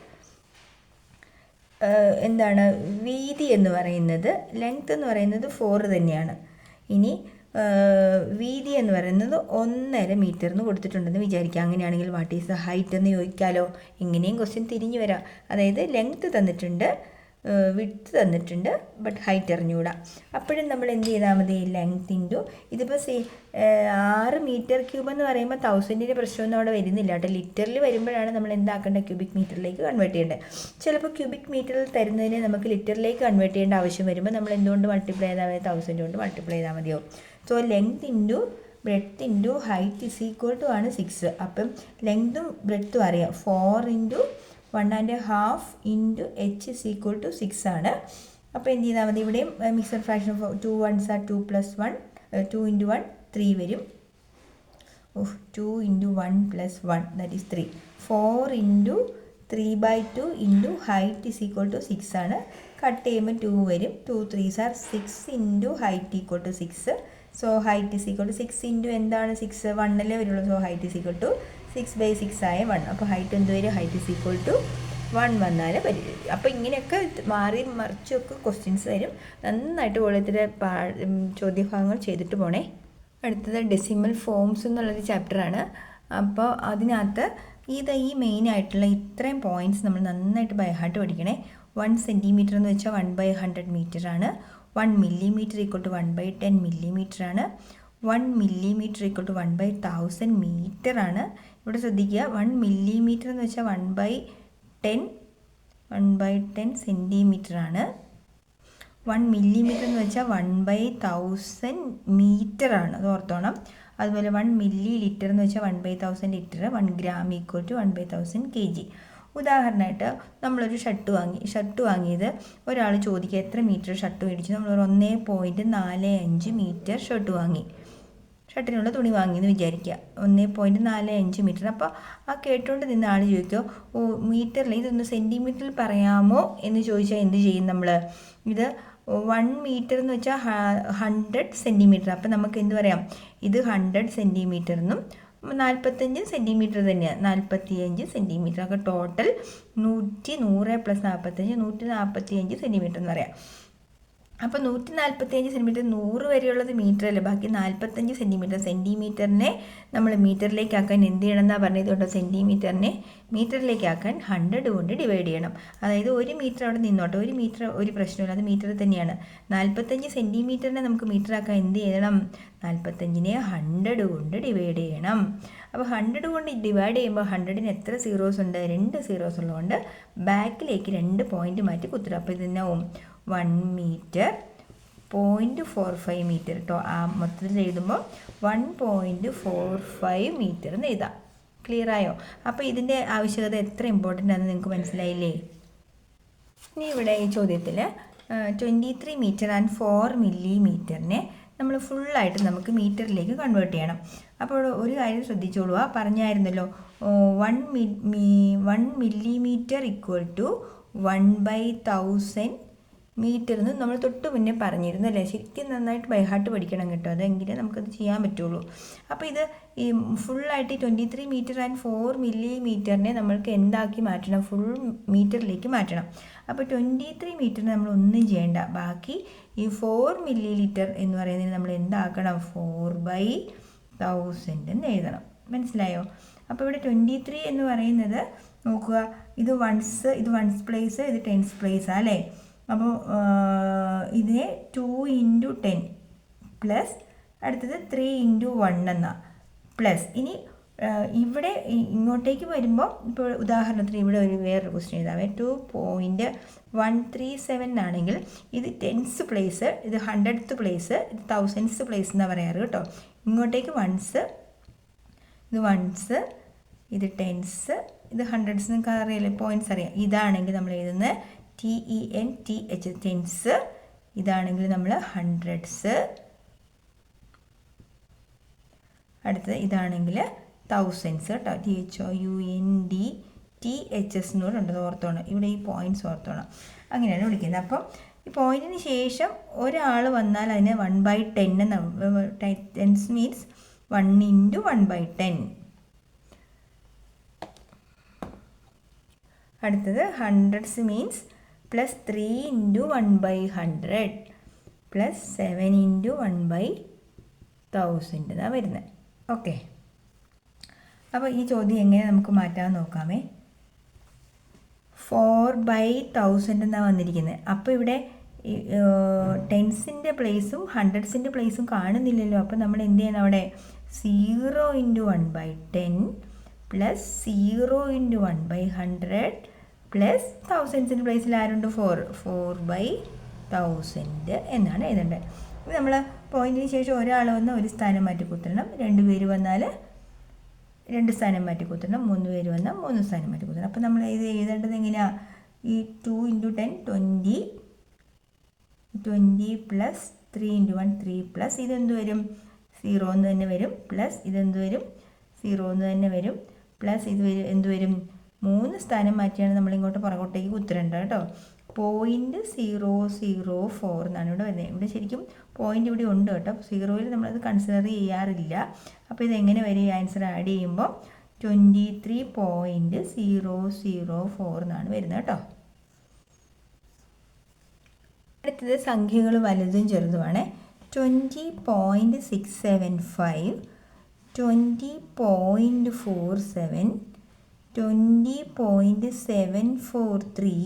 എന്താണ് വീതി എന്ന് പറയുന്നത്? ലെങ്ത് എന്ന് പറയുന്നത് 4 തന്നെയാണ്. ഇനി വീതി എന്ന് പറയുന്നത് 1.5 മീറ്റർ എന്ന് കൊടുത്തിട്ടുണ്ടെന്ന് വിചാരിക്കുക. അങ്ങനെയാണെങ്കിൽ വാട്ട് ഈസ് ദ ഹൈറ്റ് എന്ന് ചോദിക്കാമല്ലോ. ഇങ്ങനെയും ക്വസ്റ്റ്യൻ തിരിഞ്ഞു വരാം. അതായത് ലെങ്ത് തന്നിട്ടുണ്ട്, വിഡ്ത്ത് തന്നിട്ടുണ്ട്, ബട്ട് ഹൈറ്റ് അറിഞ്ഞുകൂടാ. അപ്പോഴും നമ്മൾ എന്ത് ചെയ്താൽ മതി? ലെങ്ത് ഇൻറ്റു ഇതിപ്പോൾ 6 മീറ്റർ ക്യൂബ് എന്ന് പറയുമ്പോൾ 1000ൻ്റെ പ്രശ്നമൊന്നും അവിടെ വരുന്നില്ല കേട്ടോ. ലിറ്ററിൽ വരുമ്പോഴാണ് നമ്മൾ എന്താക്കേണ്ടത്? ക്യൂബിക് മീറ്ററിലേക്ക് കൺവേർട്ട് ചെയ്യേണ്ടത്. ചിലപ്പോൾ ക്യൂബിക് മീറ്ററിൽ തരുന്നതിന് നമുക്ക് ലിറ്ററിലേക്ക് കൺവേർട്ട് ചെയ്യേണ്ട ആവശ്യം വരുമ്പോൾ നമ്മൾ എന്തുകൊണ്ട് മൾട്ടിപ്ലൈ ചെയ്താൽ മതി? 1000 കൊണ്ട് മൾട്ടിപ്ലൈ ചെയ്താൽ മതിയോ? So length into breadth into height is equal to ആണ് 6. അപ്പം ലെങ്തും ബ്രെഡ്ത്തും അറിയാം. 4 into 1.5 into h is equal to 6 ആണ്. അപ്പോൾ എന്ത് ചെയ്താൽ മതി? ഇവിടെയും mixed fraction of 2 1s are 2 + 1, 2 × 1 3 വരും. 2 × 1 + 1 that is 3. 4 into 3/2 into height is equal to 6 ആണ്. കട്ട് ചെയ്യുമ്പോൾ 2 വരും. 2 3s are 6 into height equal to 6. So height is equal to 6 into എന്താണ്? 6 1 വരുള്ളൂ. So height is equal to 6/6 ആയ 1. അപ്പോൾ height എന്ത് വരും? ഹൈറ്റ് ഇസ് ഈക്വൽ ടു 1 വന്നാൽ വരും. അപ്പോൾ ഇങ്ങനെയൊക്കെ മാറി മറിച്ചൊക്കെ ക്വസ്റ്റ്യൻസ് വരും. നന്നായിട്ട് പോലത്തെ ചോദ്യഭാഗങ്ങൾ ചെയ്തിട്ട് പോണേ. അടുത്തത് ഡെസിമൽ ഫോംസ് എന്നുള്ളൊരു ചാപ്റ്ററാണ്. അപ്പോൾ അതിനകത്ത് ഈ മെയിനായിട്ടുള്ള ഇത്രയും പോയിൻറ്റ്സ് നമ്മൾ നന്നായിട്ട് ബൈ ഹാർട്ട് പഠിക്കണേ. 1 സെൻറ്റിമീറ്റർ എന്ന് വെച്ചാൽ 1/100 മീറ്ററാണ്. 1 മില്ലിമീറ്റർ ഈക്വൽ ടു 1/10 മില്ലിമീറ്ററാണ്. 1 മില്ലിമീറ്റർ ഈക്വൽ ടു 1/1000 മീറ്ററാണ്. ഇവിടെ ശ്രദ്ധിക്കുക, 1 മില്ലിമീറ്റർ എന്ന് വെച്ചാൽ 1/10 സെൻറ്റിമീറ്ററാണ്. 1 മില്ലിമീറ്റർ എന്ന് വെച്ചാൽ 1/1000 മീറ്ററാണ്. അത് ഓർത്തോണം. അതുപോലെ 1 മില്ലി ലിറ്റർ എന്ന് വെച്ചാൽ 1/1000 litre. 1 gram equal to 1/1000 kg. ഉദാഹരണമായിട്ട് നമ്മളൊരു ഷർട്ട് വാങ്ങിയത് ഒരാൾ ചോദിക്കുക എത്ര മീറ്റർ ഷർട്ട് മേടിച്ചു. നമ്മളൊരു 1.45 മീറ്റർ ഷർട്ട് വാങ്ങി. ഷർട്ടിനുള്ള തുണി വാങ്ങിയെന്ന് വിചാരിക്കുക. 1.45 മീറ്റർ. അപ്പോൾ കേട്ടുകൊണ്ട് നിന്ന ആൾ ചോദിക്കുമോ, മീറ്ററിൽ ഇതൊന്ന് സെൻറ്റിമീറ്ററിൽ പറയാമോ എന്ന് ചോദിച്ചാൽ എന്ത് ചെയ്യും നമ്മൾ? ഇത് 1 മീറ്റർ എന്ന് വെച്ചാൽ 100 സെൻറ്റിമീറ്റർ. അപ്പം നമുക്ക് എന്ത് പറയാം? ഇത് 100 സെൻറ്റിമീറ്റർ എന്നും 45 സെൻറ്റിമീറ്റർ തന്നെയാണ്. 45 സെൻറ്റിമീറ്റർ. ഒക്കെ ടോട്ടൽ 100 + 45 145 സെൻറ്റിമീറ്റർ എന്ന് പറയാം. അപ്പോൾ 145 സെൻറ്റിമീറ്റർ 100 വരെയുള്ളത് മീറ്റർ അല്ലേ, ബാക്കി 45 സെൻറ്റിമീറ്റർ. സെൻറ്റിമീറ്ററിനെ നമ്മൾ മീറ്ററിലേക്ക് ആക്കാൻ എന്ത് ചെയ്യണം എന്നാണ് പറഞ്ഞത് കേട്ടോ? സെൻറ്റിമീറ്ററിനെ മീറ്ററിലേക്ക് ആക്കാൻ 100 കൊണ്ട് ഡിവൈഡ് ചെയ്യണം. അതായത് 1 മീറ്റർ അവിടെ നിന്നോട്ടെ, 1 മീറ്റർ ഒരു പ്രശ്നമില്ല, അത് മീറ്റർ തന്നെയാണ്. 45 സെൻറ്റിമീറ്ററിനെ നമുക്ക് മീറ്ററാക്കാൻ എന്ത് ചെയ്യണം? 45നെ 100 കൊണ്ട് ഡിവൈഡ് ചെയ്യണം. അപ്പോൾ 100 കൊണ്ട് ഡിവൈഡ് ചെയ്യുമ്പോൾ 100ന് എത്ര സീറോസ് ഉണ്ട്? 2 സീറോസ് ഉള്ളതുകൊണ്ട് ബാക്കിലേക്ക് 2 പോയിന്റ് മാറ്റി കുത്തുക. അപ്പോൾ ഇതിനാവും 1 മീറ്റർ 0.45 മീറ്റർ കേട്ടോ. മൊത്തത്തിൽ എഴുതുമ്പോൾ 1.45 മീറ്റർ എന്ന് എഴുതാം. ക്ലിയർ ആയോ? അപ്പോൾ ഇതിൻ്റെ ആവശ്യകത എത്ര ഇമ്പോർട്ടൻ്റ് ആണെന്ന് നിങ്ങൾക്ക് മനസ്സിലായില്ലേ? ഇനി ഇവിടെ ഈ ചോദ്യത്തിൽ 23 മീറ്റർ ആൻഡ് 4 മില്ലിമീറ്ററിനെ നമ്മൾ ഫുള്ളായിട്ട് നമുക്ക് മീറ്ററിലേക്ക് കൺവേർട്ട് ചെയ്യണം. അപ്പോൾ ഒരു കാര്യം ശ്രദ്ധിച്ചോളൂ, പറഞ്ഞായിരുന്നല്ലോ 1 മില്ലിമീറ്റർ ഈക്വൽ ടു 1/1000 മീറ്റർ എന്ന് നമ്മൾ തൊട്ട് മുന്നേ പറഞ്ഞിരുന്നു അല്ലേ? ശരിക്കും നന്നായിട്ട് ബൈഹാർട്ട് പഠിക്കണം കേട്ടോ, അതെങ്കിലേ നമുക്കത് ചെയ്യാൻ പറ്റുള്ളൂ. അപ്പോൾ ഇത് ഈ ഫുള്ളായിട്ട് 23 മീറ്റർ ആൻഡ് 4 മില്ലിമീറ്ററിനെ നമ്മൾക്ക് എന്താക്കി മാറ്റണം? ഫുൾ മീറ്ററിലേക്ക് മാറ്റണം. അപ്പോൾ 23 മീറ്ററിന് നമ്മൾ ഒന്നും ചെയ്യേണ്ട, ബാക്കി ഈ 4 മില്ലി ലിറ്റർ എന്ന് പറയുന്നതിന് നമ്മൾ എന്താക്കണം? 4/1000 എന്ന് എഴുതണം. മനസ്സിലായോ? അപ്പോൾ ഇവിടെ 23 എന്ന് പറയുന്നത് നോക്കുക, ഇത് വൺസ് പ്ലേസ്, ഇത് ടെൻസ് പ്ലേസ് അല്ലേ. അപ്പോൾ ഇതിനെ 2 × 10 പ്ലസ് അടുത്തത് 3 × 1 എന്നാ പ്ലസ്. ഇനി ഇവിടെ ഇങ്ങോട്ടേക്ക് വരുമ്പോൾ ഇപ്പോൾ ഉദാഹരണത്തിന് ഇവിടെ ഒരു വേറൊരു ക്വസ്റ്റ്യൻ എഴുതാവേ. 2.137 ആണെങ്കിൽ ഇത് ടെൻസ് പ്ലേസ്, ഇത് 100th പ്ലേസ്, ഇത് 1000th പ്ലേസ് എന്നാണ് പറയാറ് കേട്ടോ. ഇങ്ങോട്ടേക്ക് വൺസ്, ഇത് വൺസ്, ഇത് ടെൻസ്, ഇത് ഹൺഡ്രഡ്സ്. നിങ്ങൾക്ക് അറിയാലോ, പോയിൻറ്റ്സ് അറിയാം. ഇതാണെങ്കിൽ നമ്മൾ എഴുതുന്നത് TENTH ടെൻസ്, ഇതാണെങ്കിൽ നമ്മൾ ഹൺഡ്രഡ്സ്. അടുത്തത് ഇതാണെങ്കിൽ തൗസൻഡ്സ് കേട്ടോ. THOUNDTHS എന്നൂടെ ഉണ്ട്, ഓർത്തോണം. ഇവിടെ ഈ പോയിൻറ്റ്സ് ഓർത്തോണം. അങ്ങനെയാണ് വിളിക്കുന്നത്. അപ്പം ഈ പോയിൻറ്റിന് ശേഷം ഒരാൾ വന്നാൽ അതിന് 1/10 എന്നാണ്. Tens means 1 × 1/10. അടുത്തത് ഹൺഡ്രഡ്സ് മീൻസ് പ്ലസ് 3 × 1/100 പ്ലസ് 7 × 1/1000 എന്നാണ് വരുന്നത്. ഓക്കെ, അപ്പോൾ ഈ ചോദ്യം എങ്ങനെ നമുക്ക് മാറ്റാൻ നോക്കാമേ. 4/1000 എന്നാണ് വന്നിരിക്കുന്നത്. അപ്പോൾ ഇവിടെ ടെൻസിൻ്റെ പ്ലേസും ഹൺഡ്രഡ്സിൻ്റെ പ്ലേസും കാണുന്നില്ലല്ലോ. അപ്പോൾ നമ്മൾ എന്ത് ചെയ്യണം, അവിടെ 0 × 1/10 പ്ലസ് 0 × 1/100 പ്ലസ് തൗസൻഡ്സിൻ്റെ പ്ലേസിൽ ആരുണ്ട്, 4/1000 എന്നാണ് എഴുതേണ്ടത്. ഇത് നമ്മൾ പോയിൻറ്റിന് ശേഷം ഒരാൾ വന്നാൽ ഒരു സ്ഥാനം മാറ്റി കുത്തണം, 2 പേര് വന്നാൽ 2 സ്ഥാനം മാറ്റി കുത്തണം, 3 പേര് വന്നാൽ 3 സ്ഥാനം മാറ്റി കുത്തണം. അപ്പോൾ നമ്മൾ ഇത് എഴുതേണ്ടത് എങ്ങനെയാണ്, ഈ 2 × 10 20 പ്ലസ് 3 × 1 3 പ്ലസ് ഇതെന്ത് വരും, 0 എന്ന് തന്നെ വരും, പ്ലസ് ഇതെന്ത് വരും, 0 എന്ന് തന്നെ വരും, പ്ലസ് ഇത് എന്ത് വരും, 3 സ്ഥാനം മാറ്റിയാണ് നമ്മളിങ്ങോട്ട് പുറകോട്ടേക്ക് കുത്തിരേണ്ടത് കേട്ടോ. 0.004 എന്നാണ് ഇവിടെ വരുന്നത്. ഇവിടെ ശരിക്കും പോയിൻ്റ് ഇവിടെ ഉണ്ട് കേട്ടോ. 0യിൽ നമ്മളത് കൺസിഡർ ചെയ്യാറില്ല. അപ്പോൾ ഇതെങ്ങനെ വരും, ആൻസർ ആഡ് ചെയ്യുമ്പോൾ 23.004 എന്നാണ് വരുന്നത് കേട്ടോ. അടുത്തത് സംഖ്യകൾ വലുതും ചെറുതുമാണ്. 20.675, 20.47, 20.743,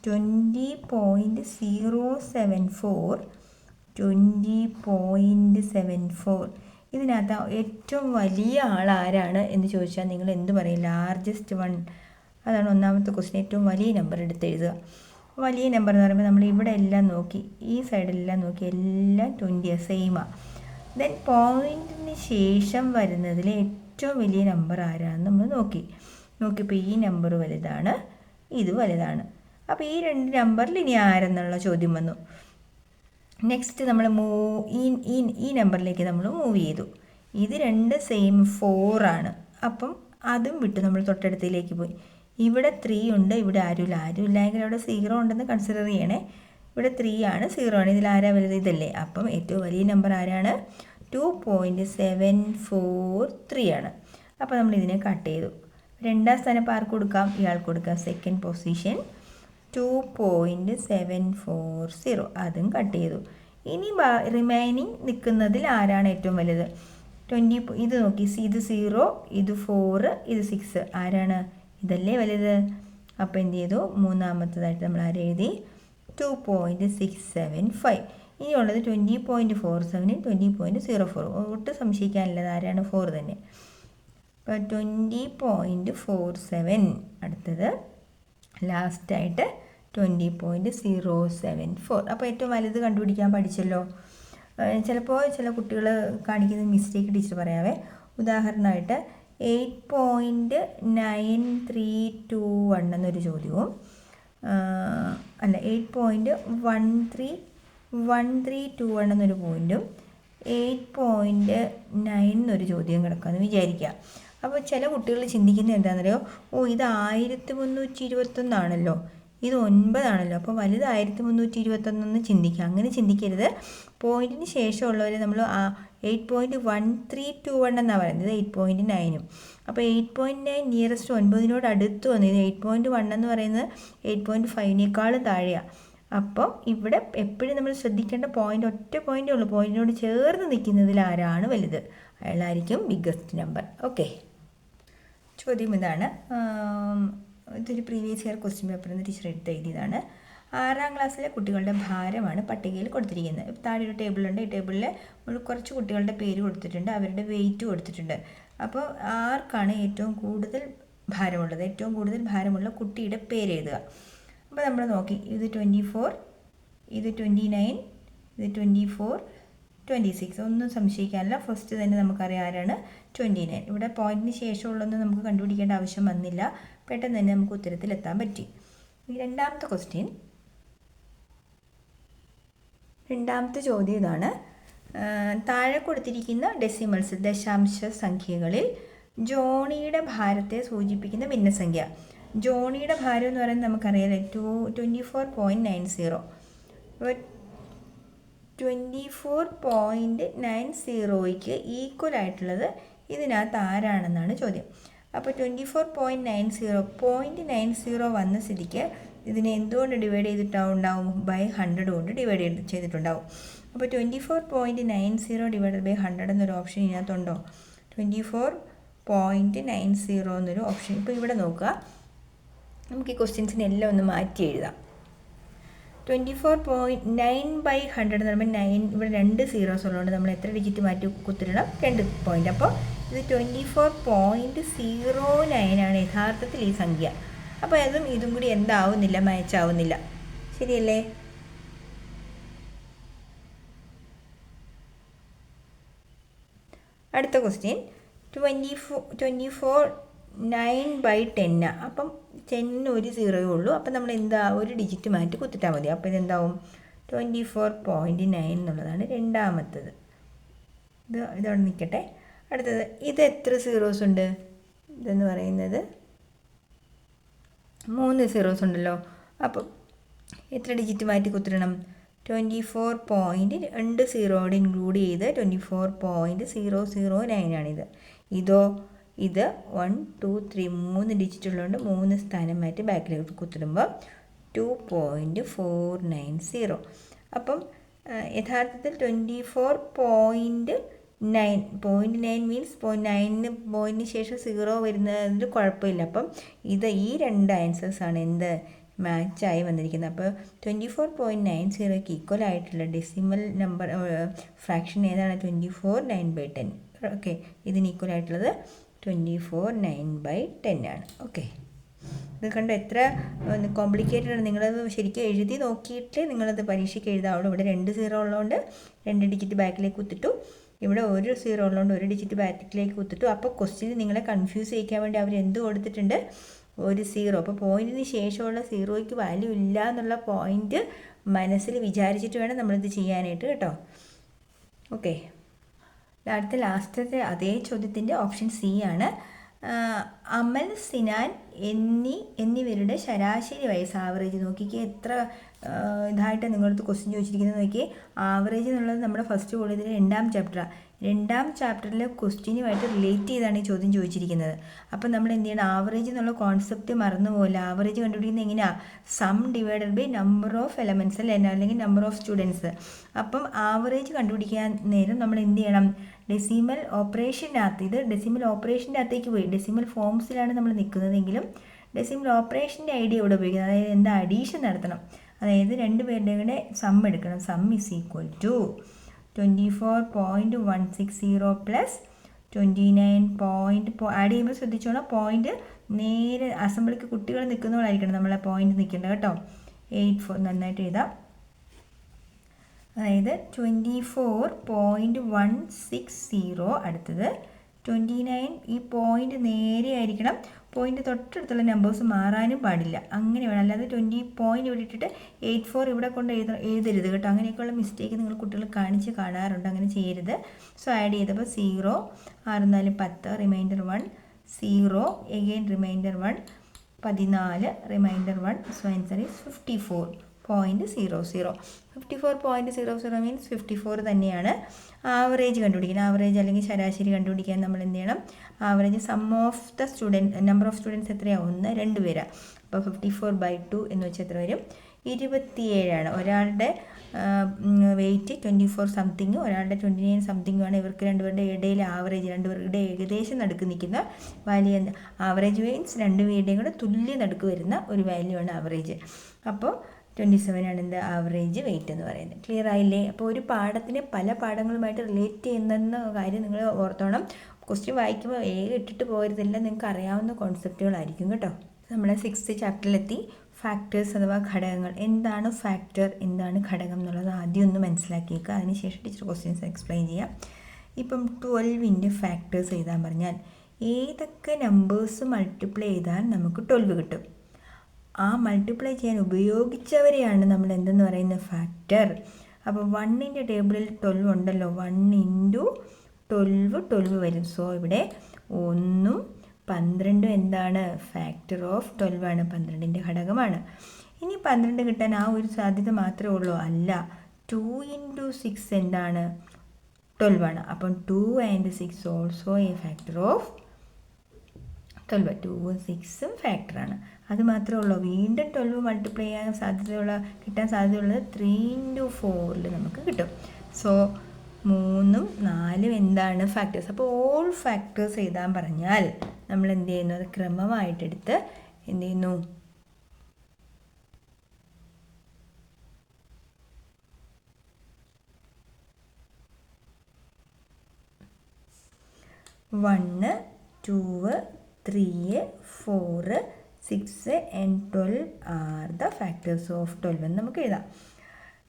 20.074, 20.74. ഇതിനകത്ത് ഏറ്റവും വലിയ ആൾ ആരാണ് എന്ന് ചോദിച്ചാൽ നിങ്ങൾ എന്ത് പറയും, ലാർജസ്റ്റ് വൺ. അതാണ് ഒന്നാമത്തെ ക്വസ്റ്റ്യൻ. ഏറ്റവും വലിയ നമ്പർ എടുത്ത് എഴുതുക. വലിയ നമ്പർ എന്ന് പറയുമ്പോൾ നമ്മൾ ഇവിടെ എല്ലാം നോക്കി, ഈ സൈഡിലെല്ലാം നോക്കി, എല്ലാം 20 സെയിമാണ്. ദെൻ പോയിൻറ്റിന് ശേഷം വരുന്നതിൽ ഏറ്റവും വലിയ നമ്പർ ആരാണെന്ന് നമ്മൾ നോക്കിയപ്പോൾ ഈ നമ്പർ വലുതാണ്, ഇത് വലുതാണ്. അപ്പോൾ ഈ 2 നമ്പറിൽ ഇനി ആരെന്നുള്ള ചോദ്യം വന്നു. നെക്സ്റ്റ് നമ്മൾ ഈ നമ്പറിലേക്ക് നമ്മൾ മൂവ് ചെയ്തു. ഇത് 2 സെയിം 4 ആണ്. അപ്പം അതും വിട്ട് നമ്മൾ തൊട്ടടുത്തിലേക്ക് പോയി. ഇവിടെ 3 ഉണ്ട്, ഇവിടെ ആരുമില്ല എങ്കിൽ അവിടെ 0 ഉണ്ടെന്ന് കൺസിഡർ ചെയ്യണേ. ഇവിടെ 3 ആണ്, 0 ആണ്. ഇതിൽ ആരാ വലുത്, ഇതല്ലേ. അപ്പം ഏറ്റവും വലിയ നമ്പർ ആരാണ്, 2.743 ആണ്. അപ്പോൾ നമ്മൾ ഇതിനെ കട്ട് ചെയ്തു. 2ാം സ്ഥാനം ആർക്ക് കൊടുക്കാം, ഇയാൾക്ക് കൊടുക്കാം. സെക്കൻഡ് പൊസിഷൻ 2.740, അതും കട്ട് ചെയ്തു. ഇനി റിമൈനിങ് നിൽക്കുന്നതിൽ ആരാണ് ഏറ്റവും വലുത്, 20. ഇത് നോക്കി, ഇത് 0, ഇത് 4, ഇത് 6, ആരാണ്, ഇതല്ലേ വലുത്. അപ്പോൾ എന്ത് ചെയ്തു, മൂന്നാമത്തതായിട്ട് നമ്മൾ ആരെഴുതി, 2.675. ഇനിയുള്ളത് 20.47, 20.04. ഒട്ടും സംശയിക്കാനില്ലത് ആരാണ്, 4 തന്നെ. അപ്പോൾ 20.47. അടുത്തത് ലാസ്റ്റായിട്ട് 20.074. അപ്പോൾ ഏറ്റവും വലുത് കണ്ടുപിടിക്കാൻ പഠിച്ചല്ലോ. ചിലപ്പോൾ ചില കുട്ടികൾ കാണിക്കുന്ന മിസ്റ്റേക്ക് ടീച്ചർ പറയാവേ. ഉദാഹരണമായിട്ട് 8.9321 എന്നൊരു ചോദ്യവും, അല്ല 8.1321 എന്നൊരു പോയിൻറ്റും 8.9 എന്നൊരു ചോദ്യം കിടക്കാമെന്ന് വിചാരിക്കുക. അപ്പോൾ ചില കുട്ടികൾ ചിന്തിക്കുന്നത് എന്താണെന്നറിയോ, ഇത് 1321 ആണല്ലോ, ഇത് 9 ആണല്ലോ, അപ്പോൾ വലുത് 1321 ചിന്തിക്കുക. അങ്ങനെ ചിന്തിക്കരുത്. പോയിൻറ്റിന് ശേഷമുള്ളവർ നമ്മൾ 8.1321 എന്നാണ് പറയുന്നത്, 8.9. അപ്പോൾ 8.9 നിയറസ്റ്റ് 9നോട് അടുത്ത് വന്നു. ഇത് 8.1 എന്ന് പറയുന്നത് 8.5നേക്കാളും താഴെയാണ്. അപ്പം ഇവിടെ എപ്പോഴും നമ്മൾ ശ്രദ്ധിക്കേണ്ട പോയിൻ്റ് ഒറ്റ പോയിൻ്റേ ഉള്ളൂ. പോയിൻറ്റിനോട് ചേർന്ന് നിൽക്കുന്നതിൽ ആരാണ് വലുത്, അയാളായിരിക്കും ബിഗ്ഗസ്റ്റ് നമ്പർ. ഓക്കെ, ചോദ്യം ഇതാണ്. ഇതൊരു പ്രീവിയസ് ഇയർ ക്വസ്റ്റ്യൻ പേപ്പറിൽ നിന്ന് ടീച്ചർ എടുത്ത് എഴുതിയതാണ്. 6ാം ക്ലാസ്സിലെ കുട്ടികളുടെ ഭാരമാണ് പട്ടികയിൽ കൊടുത്തിരിക്കുന്നത്. താഴെ ഒരു ടേബിളുണ്ട്. ഈ ടേബിളിൽ കുറച്ച് കുട്ടികളുടെ പേര് കൊടുത്തിട്ടുണ്ട്, അവരുടെ വെയിറ്റ് കൊടുത്തിട്ടുണ്ട്. അപ്പോൾ ആർക്കാണ് ഏറ്റവും കൂടുതൽ ഭാരമുള്ളത്, ഏറ്റവും കൂടുതൽ ഭാരമുള്ള കുട്ടിയുടെ പേര് എഴുതുക. അപ്പോൾ നമ്മൾ നോക്കി, ഇത് 24, ഇത് 29, ഇത് 24, 26. ഒന്നും സംശയിക്കാനില്ല. ഫസ്റ്റ് തന്നെ നമുക്കറിയാം ആരാണ് 29. ഇവിടെ പോയിന്റിന് ശേഷമുള്ളതൊന്നും നമുക്ക് കണ്ടുപിടിക്കേണ്ട ആവശ്യം വന്നില്ല. പെട്ടെന്ന് തന്നെ നമുക്ക് ഉത്തരത്തിലെത്താൻ പറ്റി. രണ്ടാമത്തെ ക്വസ്റ്റ്യൻ, രണ്ടാമത്തെ ചോദ്യം ഇതാണ്. താഴെ കൊടുത്തിരിക്കുന്ന ഡെസിമൽസ് ദശാംശ സംഖ്യകളിൽ ജോണിയുടെ ഭാരത്തെ സൂചിപ്പിക്കുന്ന ഭിന്നസംഖ്യ. ജോണിയുടെ ഭാരം എന്ന് പറയുന്നത് നമുക്കറിയാലോ 24.90. 24.90ക്ക് ഈക്വൽ ആയിട്ടുള്ളത് ഇതിനകത്ത് ആരാണെന്നാണ് ചോദ്യം. അപ്പോൾ 24.90 വന്ന സ്ഥിതിക്ക് ഇതിനെ എന്തുകൊണ്ട് ഡിവൈഡ് ചെയ്തിട്ടുണ്ടാവും? ബൈ 100 കൊണ്ട് ഡിവൈഡ് ചെയ്തിട്ടുണ്ടാവും. അപ്പോൾ 24.90 ഡിവൈഡഡ് ബൈ 100 എന്നൊരു ഓപ്ഷൻ ഇതിനകത്തുണ്ടോ? 24.90 എന്നൊരു ഓപ്ഷൻ. ഇപ്പോൾ ഇവിടെ നോക്കുക, നമുക്ക് ഈ ക്വസ്റ്റ്യൻസിനെല്ലാം ഒന്ന് മാറ്റി എഴുതാം. 24.9/100 എന്ന് പറയുമ്പോൾ 9, ഇവിടെ 2 സീറോസ് ഉള്ളതുകൊണ്ട് നമ്മൾ എത്ര ഡിജിറ്റ് മാറ്റി കുത്തിടണം? 2 പോയിൻ്റ്. അപ്പോൾ ഇത് 24.09 ആണ് യഥാർത്ഥത്തിൽ ഈ സംഖ്യ. അപ്പോൾ അതും ഇതും കൂടി എന്താവുന്നില്ല, മാച്ച് ആവുന്നില്ല. ശരിയല്ലേ? അടുത്ത ക്വസ്റ്റ്യൻ 24/9/10. അപ്പം 10 ഒരു സീറോയേ ഉള്ളൂ. അപ്പം നമ്മൾ എന്താ ഒരു ഡിജിറ്റ് മാറ്റി കുത്തിട്ടാൽ മതി. അപ്പോൾ ഇതെന്താവും? 24.9 എന്നുള്ളതാണ് രണ്ടാമത്തത്. ഇതവിടെ നിൽക്കട്ടെ. അടുത്തത്, ഇത് എത്ര സീറോസ് ഉണ്ട്? ഇതെന്ന് പറയുന്നത് 3 സീറോസ് ഉണ്ടല്ലോ. അപ്പം എത്ര ഡിജിറ്റ് മാറ്റി കുത്തിടണം? 24.2 സീറോയോട് ഇൻക്ലൂഡ് ചെയ്ത് 24.009 ആണിത്. ഇതോ ഇത് 1, 2, 3 3 ഡിജിറ്റ് ഉള്ളതുകൊണ്ട് 3 സ്ഥാനം മാറ്റി ബാക്കിലേക്ക് കുത്തിടുമ്പോൾ 2.490. അപ്പം യഥാർത്ഥത്തിൽ 24.9 മീൻസ് 9 പോയിൻറ്റിന് ശേഷം 0 വരുന്നതിൽ കുഴപ്പമില്ല. അപ്പം ഇത് ഈ രണ്ട് ആൻസേഴ്സാണ് എന്ത് മാച്ചായി വന്നിരിക്കുന്നത്. അപ്പോൾ 24.90ക്ക് ഈക്വൽ ആയിട്ടുള്ള ഡെസിമൽ നമ്പർ ഫ്രാക്ഷൻ ഏതാണ്? 24/9/10. ഓക്കെ, ഇതിന് ഈക്വൽ ആയിട്ടുള്ളത് 24/9/10 ആണ്. ഓക്കെ, ഇത് കണ്ടോ എത്ര കോംപ്ലിക്കേറ്റഡ് ആണ്. നിങ്ങളത് ശരിക്കും എഴുതി നോക്കിയിട്ട് നിങ്ങളത് പരീക്ഷയ്ക്ക് എഴുതാവുള്ളൂ. ഇവിടെ 2 സീറോ ഉള്ളതുകൊണ്ട് 2 ഡിജിറ്റ് ബാക്കിലേക്ക് കുത്തിട്ടു. ഇവിടെ 1 സീറോ ഉള്ളതുകൊണ്ട് 1 ഡിജിറ്റ് ബാക്കിലേക്ക് കുത്തിട്ടു. അപ്പോൾ ക്വസ്റ്റ്യൻ നിങ്ങളെ കൺഫ്യൂസ് ചെയ്യിക്കാൻ വേണ്ടി അവർ എന്ത് കൊടുത്തിട്ടുണ്ട്? 1 സീറോ. അപ്പോൾ പോയിന്റിന് ശേഷമുള്ള സീറോയ്ക്ക് വാല്യൂ ഇല്ല എന്നുള്ള പോയിന്റ് മനസ്സിൽ വിചാരിച്ചിട്ട് വേണം നമ്മളിത് ചെയ്യാനായിട്ട് കേട്ടോ. ഓക്കെ, അടുത്ത ലാസ്റ്റത്തെ അതേ ചോദ്യത്തിൻ്റെ ഓപ്ഷൻ സി ആണ്. അമൽ, സിനാൻ എന്നിവരുടെ ശരാശരി വയസ്സ് ആവറേജ് നോക്കിക്കേ. എത്ര ഇതായിട്ട് നിങ്ങളടുത്ത് ക്വസ്റ്റ്യൻ ചോദിച്ചിരിക്കുന്നത് നോക്കിയേ. ആവറേജ് എന്നുള്ളത് നമ്മുടെ ഫസ്റ്റ് കോളേജിലെ 2ാം ചാപ്റ്ററാണ്. 2ാം ചാപ്റ്ററിലെ ക്വസ്റ്റ്യനുമായിട്ട് റിലേറ്റ് ചെയ്താണ് ഈ ചോദ്യം ചോദിച്ചിരിക്കുന്നത്. അപ്പം നമ്മൾ എന്ത് ചെയ്യണം? ആവറേജ് എന്നുള്ള കോൺസെപ്റ്റ് മറന്നുപോകില്ല. ആവറേജ് കണ്ടുപിടിക്കുന്നത് എങ്ങനെയാണ്? Sum divided by number of elements അല്ലേ, അല്ലെങ്കിൽ നമ്പർ ഓഫ് സ്റ്റുഡൻസ്. അപ്പം ആവറേജ് കണ്ടുപിടിക്കാൻ നേരം നമ്മൾ എന്ത് ചെയ്യണം? ഡെസിമൽ ഓപ്പറേഷനകത്ത്, ഇത് ഡെസിമൽ ഓപ്പറേഷൻ്റെ അകത്തേക്ക് പോയി ഡെസിമൽ ഫോംസിലാണ് നമ്മൾ നിൽക്കുന്നതെങ്കിലും ഡെസിമൽ ഓപ്പറേഷൻ്റെ ഐഡിയ ഇവിടെ ഉപയോഗിക്കുന്നത്. അതായത് എന്താ? അഡീഷൻ നടത്തണം. അതായത് 2 പേരുടെ കൂടെ സം എടുക്കണം. Sum is equal to 24.160 plus 29. Add ചെയ്യുമ്പോൾ ശ്രദ്ധിച്ചോളാം, പോയിന്റ് നേരെ അസംബ്ലിക്ക് കുട്ടികൾ നിൽക്കുന്നവരായിരിക്കണം നമ്മളെ പോയിന്റ് നിൽക്കേണ്ടത് കേട്ടോ. 84 നന്നായിട്ട് എഴുതാം. അതായത് 24.160. അടുത്തത് 29. ഈ പോയിന്റ് നേരെ ആയിരിക്കണം. പോയിന്റ് തൊട്ടടുത്തുള്ള നമ്പേഴ്സ് മാറാനും പാടില്ല. അങ്ങനെ വേണം. അല്ലാതെ 20 പോയിന്റ് ഇവിടെ ഇട്ടിട്ട് 84 ഇവിടെ കൊണ്ട് എഴുതരുത് കേട്ടോ. അങ്ങനെയൊക്കെയുള്ള മിസ്റ്റേക്ക് നിങ്ങൾ കുട്ടികൾ കാണാറുണ്ട്. അങ്ങനെ ചെയ്യരുത്. സോ ആഡ് ചെയ്തപ്പോൾ 0, 6 4 10, remainder 1, 0, again remainder 1, 14, remainder 1. So answer is 54.00. 54.00 means 54 തന്നെയാണ്. ആവറേജ് കണ്ടുപിടിക്കണം. ആവറേജ് അല്ലെങ്കിൽ ശരാശരി കണ്ടുപിടിക്കാൻ നമ്മൾ എന്ത് ചെയ്യണം? Average sum of the student, number of students എത്രയാണ്? 1, 2 പേരാണ്. അപ്പോൾ 54/2 എന്ന് വെച്ചാൽ എത്ര വരും? 27ആണ്. ഒരാളുടെ വെയിറ്റ് 24 സംതിങ്, ഒരാളുടെ 29 സംതിങ്ങുമാണ്. ഇവർക്ക് രണ്ടുപേരുടെ ഇടയിൽ ആവറേജ്, രണ്ടുപേരുടെ ഏകദേശം നടുക്ക് നിൽക്കുന്ന വാല്യൂ. ആവറേജ് മീൻസ് രണ്ടുപേരുടെയും കൂടെ തുല്യ നടുക്ക് വരുന്ന ഒരു വാല്യൂ ആണ് ആവറേജ്. അപ്പോൾ 27 ആണ് എന്ത് ആവറേജ് വെയിറ്റ് എന്ന് പറയുന്നത്. ക്ലിയർ ആയില്ലേ? അപ്പോൾ ഒരു പാഠത്തിനെ പല പാഠങ്ങളുമായിട്ട് റിലേറ്റ് ചെയ്യുന്ന കാര്യം നിങ്ങൾ ഓർത്തോണം. ക്വസ്റ്റ്യൻ വായിക്കുമ്പോൾ ഇട്ടിട്ട് പോകരുതില്ല, നിങ്ങൾക്ക് അറിയാവുന്ന കോൺസെപ്റ്റുകളായിരിക്കും കേട്ടോ. നമ്മൾ 6th ചാപ്റ്ററിലെത്തി. ഫാക്ടേഴ്സ് അഥവാ ഘടകങ്ങൾ. എന്താണ് ഫാക്ടർ, എന്താണ് ഘടകം എന്നുള്ളത് ആദ്യം ഒന്ന് മനസ്സിലാക്കിയേക്കുക. അതിനുശേഷം ടീച്ചർ ക്വസ്റ്റ്യൻസ് എക്സ്പ്ലെയിൻ ചെയ്യാം. ഇപ്പം 12ൻ്റെ ഫാക്ടേഴ്സ് എഴുതാൻ പറഞ്ഞാൽ ഏതൊക്കെ നമ്പേഴ്സ് മൾട്ടിപ്ലൈ ചെയ്താൽ നമുക്ക് 12 കിട്ടും, ആ മൾട്ടിപ്ലൈ ചെയ്യാൻ ഉപയോഗിച്ചവരെയാണ് നമ്മൾ എന്തെന്ന് പറയുന്നത് ഫാക്ടർ. അപ്പോൾ 1ൻ്റെ ടേബിളിൽ 12 ഉണ്ടല്ലോ, 1 × 12 വരും. സോ ഇവിടെ 1ഉം 12 എന്താണ് ഫാക്ടർ ഓഫ് 12 ആണ്, 12ൻ്റെ ഘടകമാണ്. ഇനി 12 കിട്ടാൻ ആ ഒരു സാധ്യത മാത്രമേ ഉള്ളൂ? അല്ല, 2 × 6 എന്താണ് 12 ആണ്. അപ്പം 2 and 6 also A factor of 12. 2ഉം 6ഉം ഫാക്ടറാണ്. അത് മാത്രമേ ഉള്ളൂ? വീണ്ടും 12 മൾട്ടിപ്ലൈ ചെയ്യാൻ കിട്ടാൻ സാധ്യതയുള്ളത് 3 × 4 നമുക്ക് കിട്ടും. സോ 3ഉം 4ഉം എന്താണ് ഫാക്ടേഴ്സ്. അപ്പോൾ ഓൾ ഫാക്ടേഴ്സ് എഴുതാൻ പറഞ്ഞാൽ നമ്മൾ എന്ത് ചെയ്യുന്നു? അത് ക്രമമായിട്ടെടുത്ത് എന്ത് ചെയ്യുന്നു? One, 2, 3, 4, 6 and 12 are the factors of 12 എന്ന് നമുക്ക് എഴുതാം.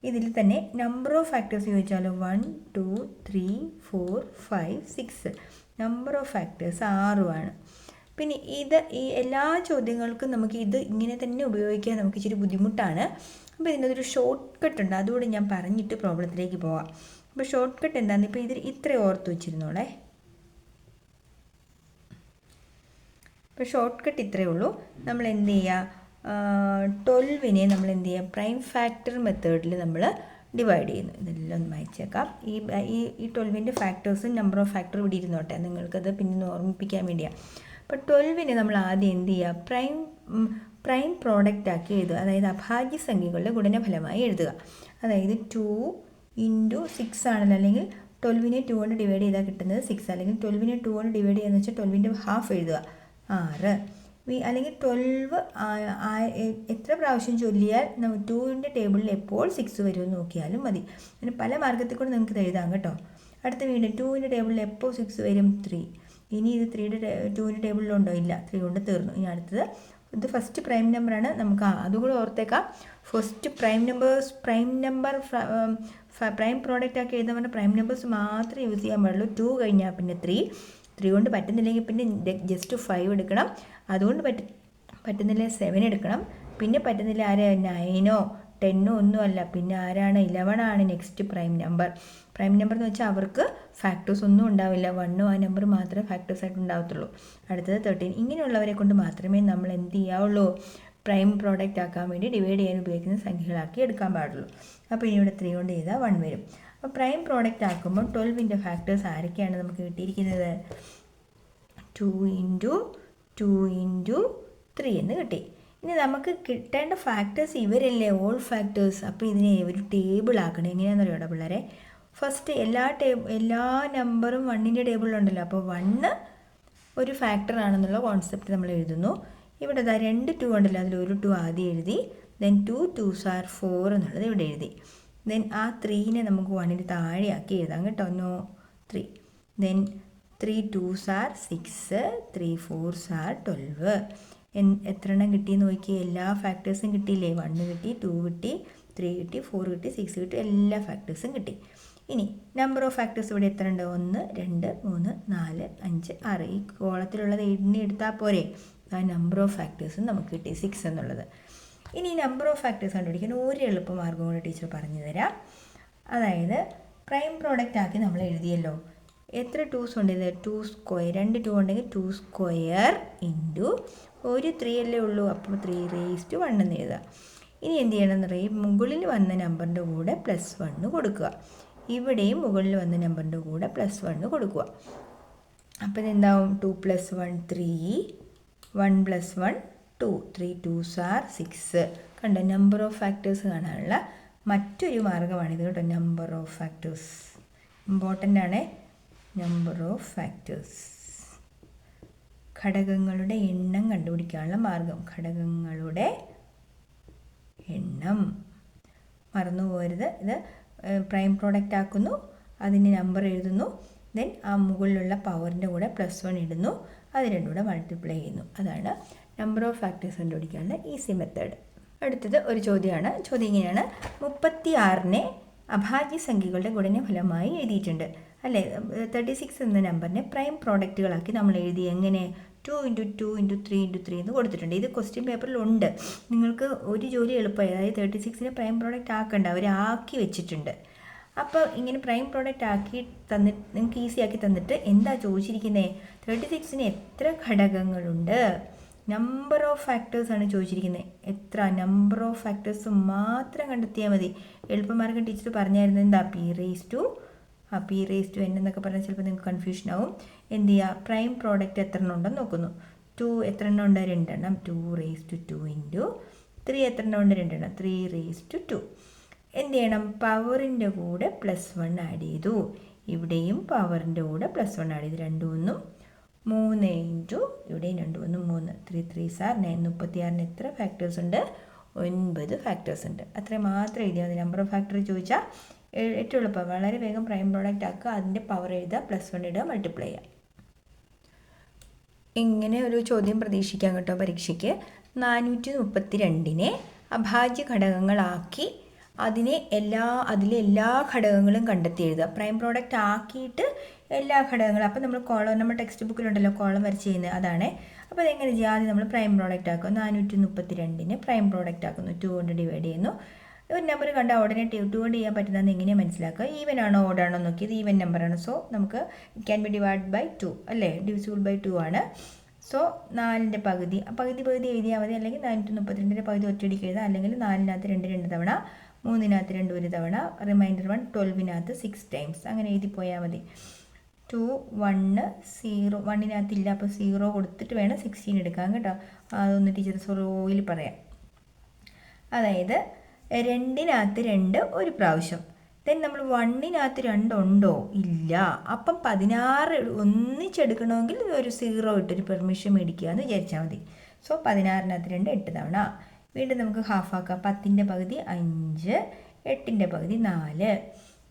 ഇതിൽ തന്നെ നമ്പർ ഓഫ് ഫാക്ടേഴ്സ് ചോദിച്ചാലോ? 1, 2, 3, 4, 5, 6 നമ്പർ ഓഫ് ഫാക്ടേഴ്സ് 6ആണ്. പിന്നെ ഈ എല്ലാ ചോദ്യങ്ങൾക്കും നമുക്ക് ഇത് ഇങ്ങനെ തന്നെ ഉപയോഗിക്കാൻ നമുക്ക് ഇച്ചിരി ബുദ്ധിമുട്ടാണ്. അപ്പോൾ ഇതിനൊരു ഷോർട്ട് കട്ട് ഉണ്ട്, അതുകൂടി ഞാൻ പറഞ്ഞിട്ട് പ്രോബ്ലത്തിലേക്ക് പോവാം. അപ്പോൾ ഷോർട്ട് കട്ട് എന്താണെന്ന് ഇപ്പോൾ ഇതിൽ ഇത്ര ഓർത്ത് വെച്ചിരുന്നോളെ. അപ്പോൾ ഷോർട്ട് കട്ട് ഇത്രയേ ഉള്ളൂ. നമ്മൾ എന്ത് ചെയ്യുക? 12നെ നമ്മൾ എന്ത് ചെയ്യുക? പ്രൈം ഫാക്ടർ മെത്തേഡിൽ നമ്മൾ ഡിവൈഡ് ചെയ്യുന്നു. ഇതെല്ലാം ഒന്ന് വായിച്ചേക്കാം. ഈ 12ൻ്റെ ഫാക്ടേഴ്സും നമ്പർ ഓഫ് ഫാക്ടർ ഇവിടെ ഇരുന്നോട്ടെ, നിങ്ങൾക്കത് പിന്നെ ഓർമ്മിപ്പിക്കാൻ വേണ്ടിയാണ്. അപ്പോൾ 12നെ നമ്മൾ ആദ്യം എന്ത് ചെയ്യുക? പ്രൈം പ്രോഡക്റ്റ് ആക്കി എഴുതുക. അതായത് അഭാജ്യ സംഖ്യകളുടെ ഗുണനഫലമായി എഴുതുക. അതായത് 2 × 6 ആണല്ലോ, അല്ലെങ്കിൽ 12നെ 2 കൊണ്ട് ഡിവൈഡ് ചെയ്താൽ കിട്ടുന്നത് 6, അല്ലെങ്കിൽ 12നെ 2 കൊണ്ട് ഡിവൈഡ് ചെയ്യാന്ന് വെച്ചാൽ 12ൻ്റെ ഹാഫ് എഴുതുക 6. അല്ലെങ്കിൽ 12 എത്ര പ്രാവശ്യം ചൊല്ലിയാൽ 2ൻ്റെ ടേബിളിൽ എപ്പോൾ 6 വരുമെന്ന് നോക്കിയാലും മതി. അങ്ങനെ പല മാർഗത്തിൽ കൂടെ നമുക്ക് എഴുതാം കേട്ടോ. അടുത്ത വീണ്ടും 2ൻ്റെ ടേബിളിൽ എപ്പോൾ 6 വരും? 3. ഇനി ഇത് 2ൻ്റെ ടേബിളിലുണ്ടോ? ഇല്ല, 3 കൊണ്ട് തീർന്നു. ഇനി അടുത്തത് ഇത് ഫസ്റ്റ് പ്രൈം നമ്പറാണ്. നമുക്ക് അതുകൂടെ ഓർത്തേക്കാം. ഫസ്റ്റ് പ്രൈം പ്രോഡക്റ്റ് ആക്കി എഴുതാൻ പറഞ്ഞാൽ പ്രൈം നമ്പേഴ്സ് മാത്രമേ യൂസ് ചെയ്യാൻ പാടുള്ളൂ. 2 കഴിഞ്ഞാൽ പിന്നെ 3 കൊണ്ട് പറ്റുന്നില്ലെങ്കിൽ പിന്നെ ജസ്റ്റ് 5 എടുക്കണം. അതുകൊണ്ട് പറ്റുന്നില്ല 7 എടുക്കണം. പിന്നെ പറ്റുന്നില്ല 9 10 ഒന്നുമല്ല, പിന്നെ 11 ആണ് next prime number. Prime number എന്ന് വെച്ചാൽ അവർക്ക് ഫാക്ടേഴ്സ് ഒന്നും ഉണ്ടാവില്ല, 1 ആ നമ്പർ മാത്രമേ ഫാക്ടേഴ്സ് ആയിട്ട് ഉണ്ടാവത്തുള്ളൂ. അടുത്തത് 13. ഇങ്ങനെയുള്ളവരെ കൊണ്ട് മാത്രമേ നമ്മൾ എന്ത് ചെയ്യാവുള്ളൂ? പ്രൈം പ്രോഡക്റ്റ് ആക്കാൻ വേണ്ടി ഡിവൈഡ് ചെയ്യാൻ ഉപയോഗിക്കുന്ന സംഖ്യകളാക്കി എടുക്കാൻ പാടുള്ളൂ. അപ്പോൾ ഇനി ഇവിടെ 3 കൊണ്ട് ചെയ്താൽ 1 വരും. അപ്പോൾ പ്രൈം പ്രോഡക്റ്റ് ആക്കുമ്പോൾ 12ൻ്റെ ഫാക്ടേഴ്സ് ആരൊക്കെയാണ് നമുക്ക് കിട്ടിയിരിക്കുന്നത്? 2 × 2 × 3 എന്ന് കിട്ടി. ഇനി നമുക്ക് കിട്ടേണ്ട ഫാക്ടേഴ്സ് ഇവരല്ലേ, ഓൾ ഫാക്ടേഴ്സ്. അപ്പോൾ ഇതിനെ ഒരു ടേബിൾ ആക്കണം. എങ്ങനെയാണെന്ന് അറിയാം പിള്ളേരെ? ഫസ്റ്റ് എല്ലാ നമ്പറും 1ൻ്റെ ടേബിളിലുണ്ടല്ലോ. അപ്പോൾ 1 ഒരു ഫാക്ടർ ആണെന്നുള്ള കോൺസെപ്റ്റ് നമ്മൾ എഴുതുന്നു. ഇവിടെ 2 2 ഉണ്ടല്ലോ, അതിൽ ഒരു 2 ആദ്യം എഴുതി. ദെൻ 2 2s are 4 എന്നുള്ളത് ഇവിടെ എഴുതി. ദെൻ ആ 3നെ നമുക്ക് 1ന് താഴെയാക്കി എഴുതാം കേട്ടോ. 3. Then 3 2s are 6, 3 4s are 12. എത്ര എണ്ണം കിട്ടിയെന്ന് നോക്കിയാൽ എല്ലാ ഫാക്ടേഴ്സും കിട്ടിയില്ലേ? 1 കിട്ടി, 2 കിട്ടി, 3 കിട്ടി, 4 കിട്ടി, 6 കിട്ടി, എല്ലാ ഫാക്ടേഴ്സും കിട്ടി. ഇനി നമ്പർ ഓഫ് ഫാക്ടേഴ്സ് ഇവിടെ എത്ര ഉണ്ട്? 1 2 3 4 5 6. ഈ കോളത്തിലുള്ളത് എണ്ണി എടുത്താൽ പോരെ? ആ നമ്പർ ഓഫ് ഫാക്ടേഴ്സും നമുക്ക് കിട്ടി 6 എന്നുള്ളത്. ഇനി നമ്പർ ഓഫ് ഫാക്ടേഴ്സ് കണ്ടുപിടിക്കാൻ ഒരു എളുപ്പമാർഗ്ഗം കൂടി ടീച്ചർ പറഞ്ഞു തരാം. അതായത് പ്രൈം പ്രോഡക്റ്റ് ആക്കി നമ്മൾ എഴുതിയല്ലോ. എത്ര 2s ഉണ്ട്? ഇത് 2 സ്ക്വയർ. 2 2 ഉണ്ടെങ്കിൽ 2 സ്ക്വയർ ഇൻറ്റു ഒരു 3 അല്ലേ ഉള്ളൂ, അപ്പോൾ 3⁻1 എന്ന് എഴുതുക. ഇനി എന്ത് ചെയ്യണമെന്ന് പറയും? മുകളിൽ വന്ന നമ്പറിൻ്റെ കൂടെ +1 കൊടുക്കുക. ഇവിടെയും മുകളിൽ വന്ന നമ്പറിൻ്റെ കൂടെ +1 കൊടുക്കുക. അപ്പോൾ ഇതെന്താവും? 2 + 1 3, 1 + 1 2, 3 2s are 6, കണ്ടോ, നമ്പർ ഓഫ് ഫാക്ടേഴ്സ് കാണാനുള്ള മറ്റൊരു മാർഗ്ഗമാണിത് കേട്ടോ. നമ്പർ ഓഫ് ഫാക്ടേഴ്സ് ഇമ്പോർട്ടൻ്റ് ആണ്. നമ്പർ ഓഫ് ഫാക്ടേഴ്സ് ഘടകങ്ങളുടെ എണ്ണം കണ്ടുപിടിക്കാനുള്ള മാർഗം. ഘടകങ്ങളുടെ എണ്ണം മറന്നു പോകരുത്. ഇത് പ്രൈം പ്രോഡക്റ്റ് ആക്കുന്നു, അതിന് നമ്പർ എഴുതുന്നു, ദെൻ ആ മുകളിലുള്ള പവറിൻ്റെ കൂടെ +1 ഇടുന്നു, അത് രണ്ടും കൂടെ മൾട്ടിപ്ലൈ ചെയ്യുന്നു. അതാണ് നമ്പർ ഓഫ് ഫാക്ടേഴ്സ് കണ്ടുപിടിക്കാനുള്ള ഈസി മെത്തേഡ്. അടുത്തത് ഒരു ചോദ്യമാണ്. ചോദ്യം ഇങ്ങനെയാണ്: 36നെ അഭാജ്യ സംഖ്യകളുടെ ഗുണനഫലമായി എഴുതിയിട്ടുണ്ട് അല്ലേ. 36 എന്ന നമ്പറിനെ പ്രൈം പ്രോഡക്റ്റുകളാക്കി നമ്മൾ എഴുതി. എങ്ങനെ? 2 × 2 × 3 × 3 എന്ന് കൊടുത്തിട്ടുണ്ട്. ഇത് ക്വസ്റ്റ്യൻ പേപ്പറിലുണ്ട്. നിങ്ങൾക്ക് ഒരു ജോലി എളുപ്പമായി, അതായത് 36നെ പ്രൈം പ്രോഡക്റ്റ് ആക്കണ്ട, അവർ ആക്കി വെച്ചിട്ടുണ്ട്. അപ്പോൾ ഇങ്ങനെ പ്രൈം പ്രോഡക്റ്റ് ആക്കി തന്നിട്ട് നിങ്ങൾക്ക് ഈസി ആക്കി തന്നിട്ട് എന്താ ചോദിച്ചിരിക്കുന്നത്? 36ന് എത്ര ഘടകങ്ങളുണ്ട്, നമ്പർ ഓഫ് ഫാക്ടേഴ്സ് ആണ് ചോദിച്ചിരിക്കുന്നത്. എത്ര നമ്പർ ഓഫ് ഫാക്ടേഴ്സ് മാത്രം കണ്ടെത്തിയാൽ മതി. എളുപ്പമാർഗം ടീച്ചർ പറഞ്ഞായിരുന്നു. എന്താ? P⁻n എന്നൊക്കെ പറഞ്ഞാൽ ചിലപ്പോൾ നിങ്ങൾക്ക് കൺഫ്യൂഷൻ ആവും. എന്ത് ചെയ്യുക? പ്രൈം പ്രോഡക്റ്റ് എത്ര എണ്ണം ഉണ്ടെന്ന് നോക്കുന്നു. 2 എത്ര എണ്ണം ഉണ്ട്? 2 എണ്ണം. 2⁻2 × 3 എത്ര എണ്ണം ഉണ്ട്? 2 എണ്ണം. 3⁻2. എന്ത് ചെയ്യണം? പവറിൻ്റെ കൂടെ +1 ആഡ് ചെയ്തു. ഇവിടെയും പവറിൻ്റെ കൂടെ +1 ആഡ് ചെയ്തു. 2 1 3 × ഇവിടെയും 2 1 3. 3 3s are 9. 36ന് എത്ര ഫാക്ടേഴ്സ് ഉണ്ട്? 9 ഫാക്ടേഴ്സ് ഉണ്ട്. അത്രയും മാത്രം എഴുതിയാൽ മതി. നമ്പർ ഓഫ് ഫാക്ടർ ചോദിച്ചാൽ ഏറ്റവും എളുപ്പം, വളരെ വേഗം പ്രൈം പ്രോഡക്റ്റ് ആക്കുക, അതിൻ്റെ പവർ എഴുതുക, +1 ഇടുക, മൾട്ടിപ്ലൈ ചെയ്യുക. ഇങ്ങനെ ഒരു ചോദ്യം പ്രതീക്ഷിക്കാം കേട്ടോ പരീക്ഷയ്ക്ക്. 432നെ അഭാജ്യ ഘടകങ്ങളാക്കി അതിലെ എല്ലാ ഘടകങ്ങളും കണ്ടെത്തി എഴുതുക. പ്രൈം പ്രോഡക്റ്റ് ആക്കിയിട്ട് എല്ലാ ഘടകങ്ങളും. അപ്പോൾ നമ്മൾ കോളം, നമ്മുടെ ടെക്സ്റ്റ് ബുക്കിലുണ്ടല്ലോ കോളം വരച്ച് ചെയ്യുന്നത്, അതാണ്. അപ്പോൾ അതെങ്ങനെ ചെയ്യുക? ആദ്യം നമ്മൾ പ്രൈം പ്രോഡക്റ്റ് ആക്കുക. 432നെ പ്രൈം പ്രോഡക്റ്റ് ആക്കുന്നു. 2 കൊണ്ട് ഡിവൈഡ് ചെയ്യുന്നു. ഒരു നമ്പർ കണ്ടാൽ ഉടനെ 2 കൊണ്ട് ചെയ്യാൻ പറ്റുന്നതെന്ന് എങ്ങനെയാണ് മനസ്സിലാക്കുക? ഈവൻ ആണോ ഓഡ് ആണോ നോക്കിയത്? ഈവൻ നമ്പറാണ്. സോ നമുക്ക് it can be divide by 2 അല്ലേ, ഡിവിസിബിൾ ബൈ 2 ആണ്. സോ 4ൻ്റെ പകുതി എഴുതിയാൽ മതി. അല്ലെങ്കിൽ 432ൻ്റെ പകുതി ഒറ്റയടിക്ക് എഴുതാം. അല്ലെങ്കിൽ 4-നകത്ത് 2 തവണ, 3-നകത്ത് 2 ഒരു തവണ, റിമൈൻഡർ 1 12-നകത്ത് 6 ടൈംസ്, അങ്ങനെ എഴുതി പോയാൽ മതി. 2 1 0 1-നകത്ത് ഇല്ല, അപ്പോൾ 0 കൊടുത്തിട്ട് വേണം 16 എടുക്കാൻ കേട്ടോ. അതൊന്ന് ടീച്ചർ സോയിൽ പറയാം. അതായത് 2-നകത്ത് 2 ഒരു പ്രാവശ്യം. ദെൻ നമ്മൾ 1-നകത്ത് 2 ഉണ്ടോ? ഇല്ല. അപ്പം 16 ഒന്നിച്ചെടുക്കണമെങ്കിൽ ഒരു 0 ഇട്ടൊരു പെർമിഷൻ മേടിക്കുക എന്ന് വിചാരിച്ചാൽ മതി. സോ 16-നകത്ത് 2 8 തവണ. വീണ്ടും നമുക്ക് ഹാഫ് ആക്കാം. 10ൻ്റെ പകുതി 5, 8ൻ്റെ പകുതി 4.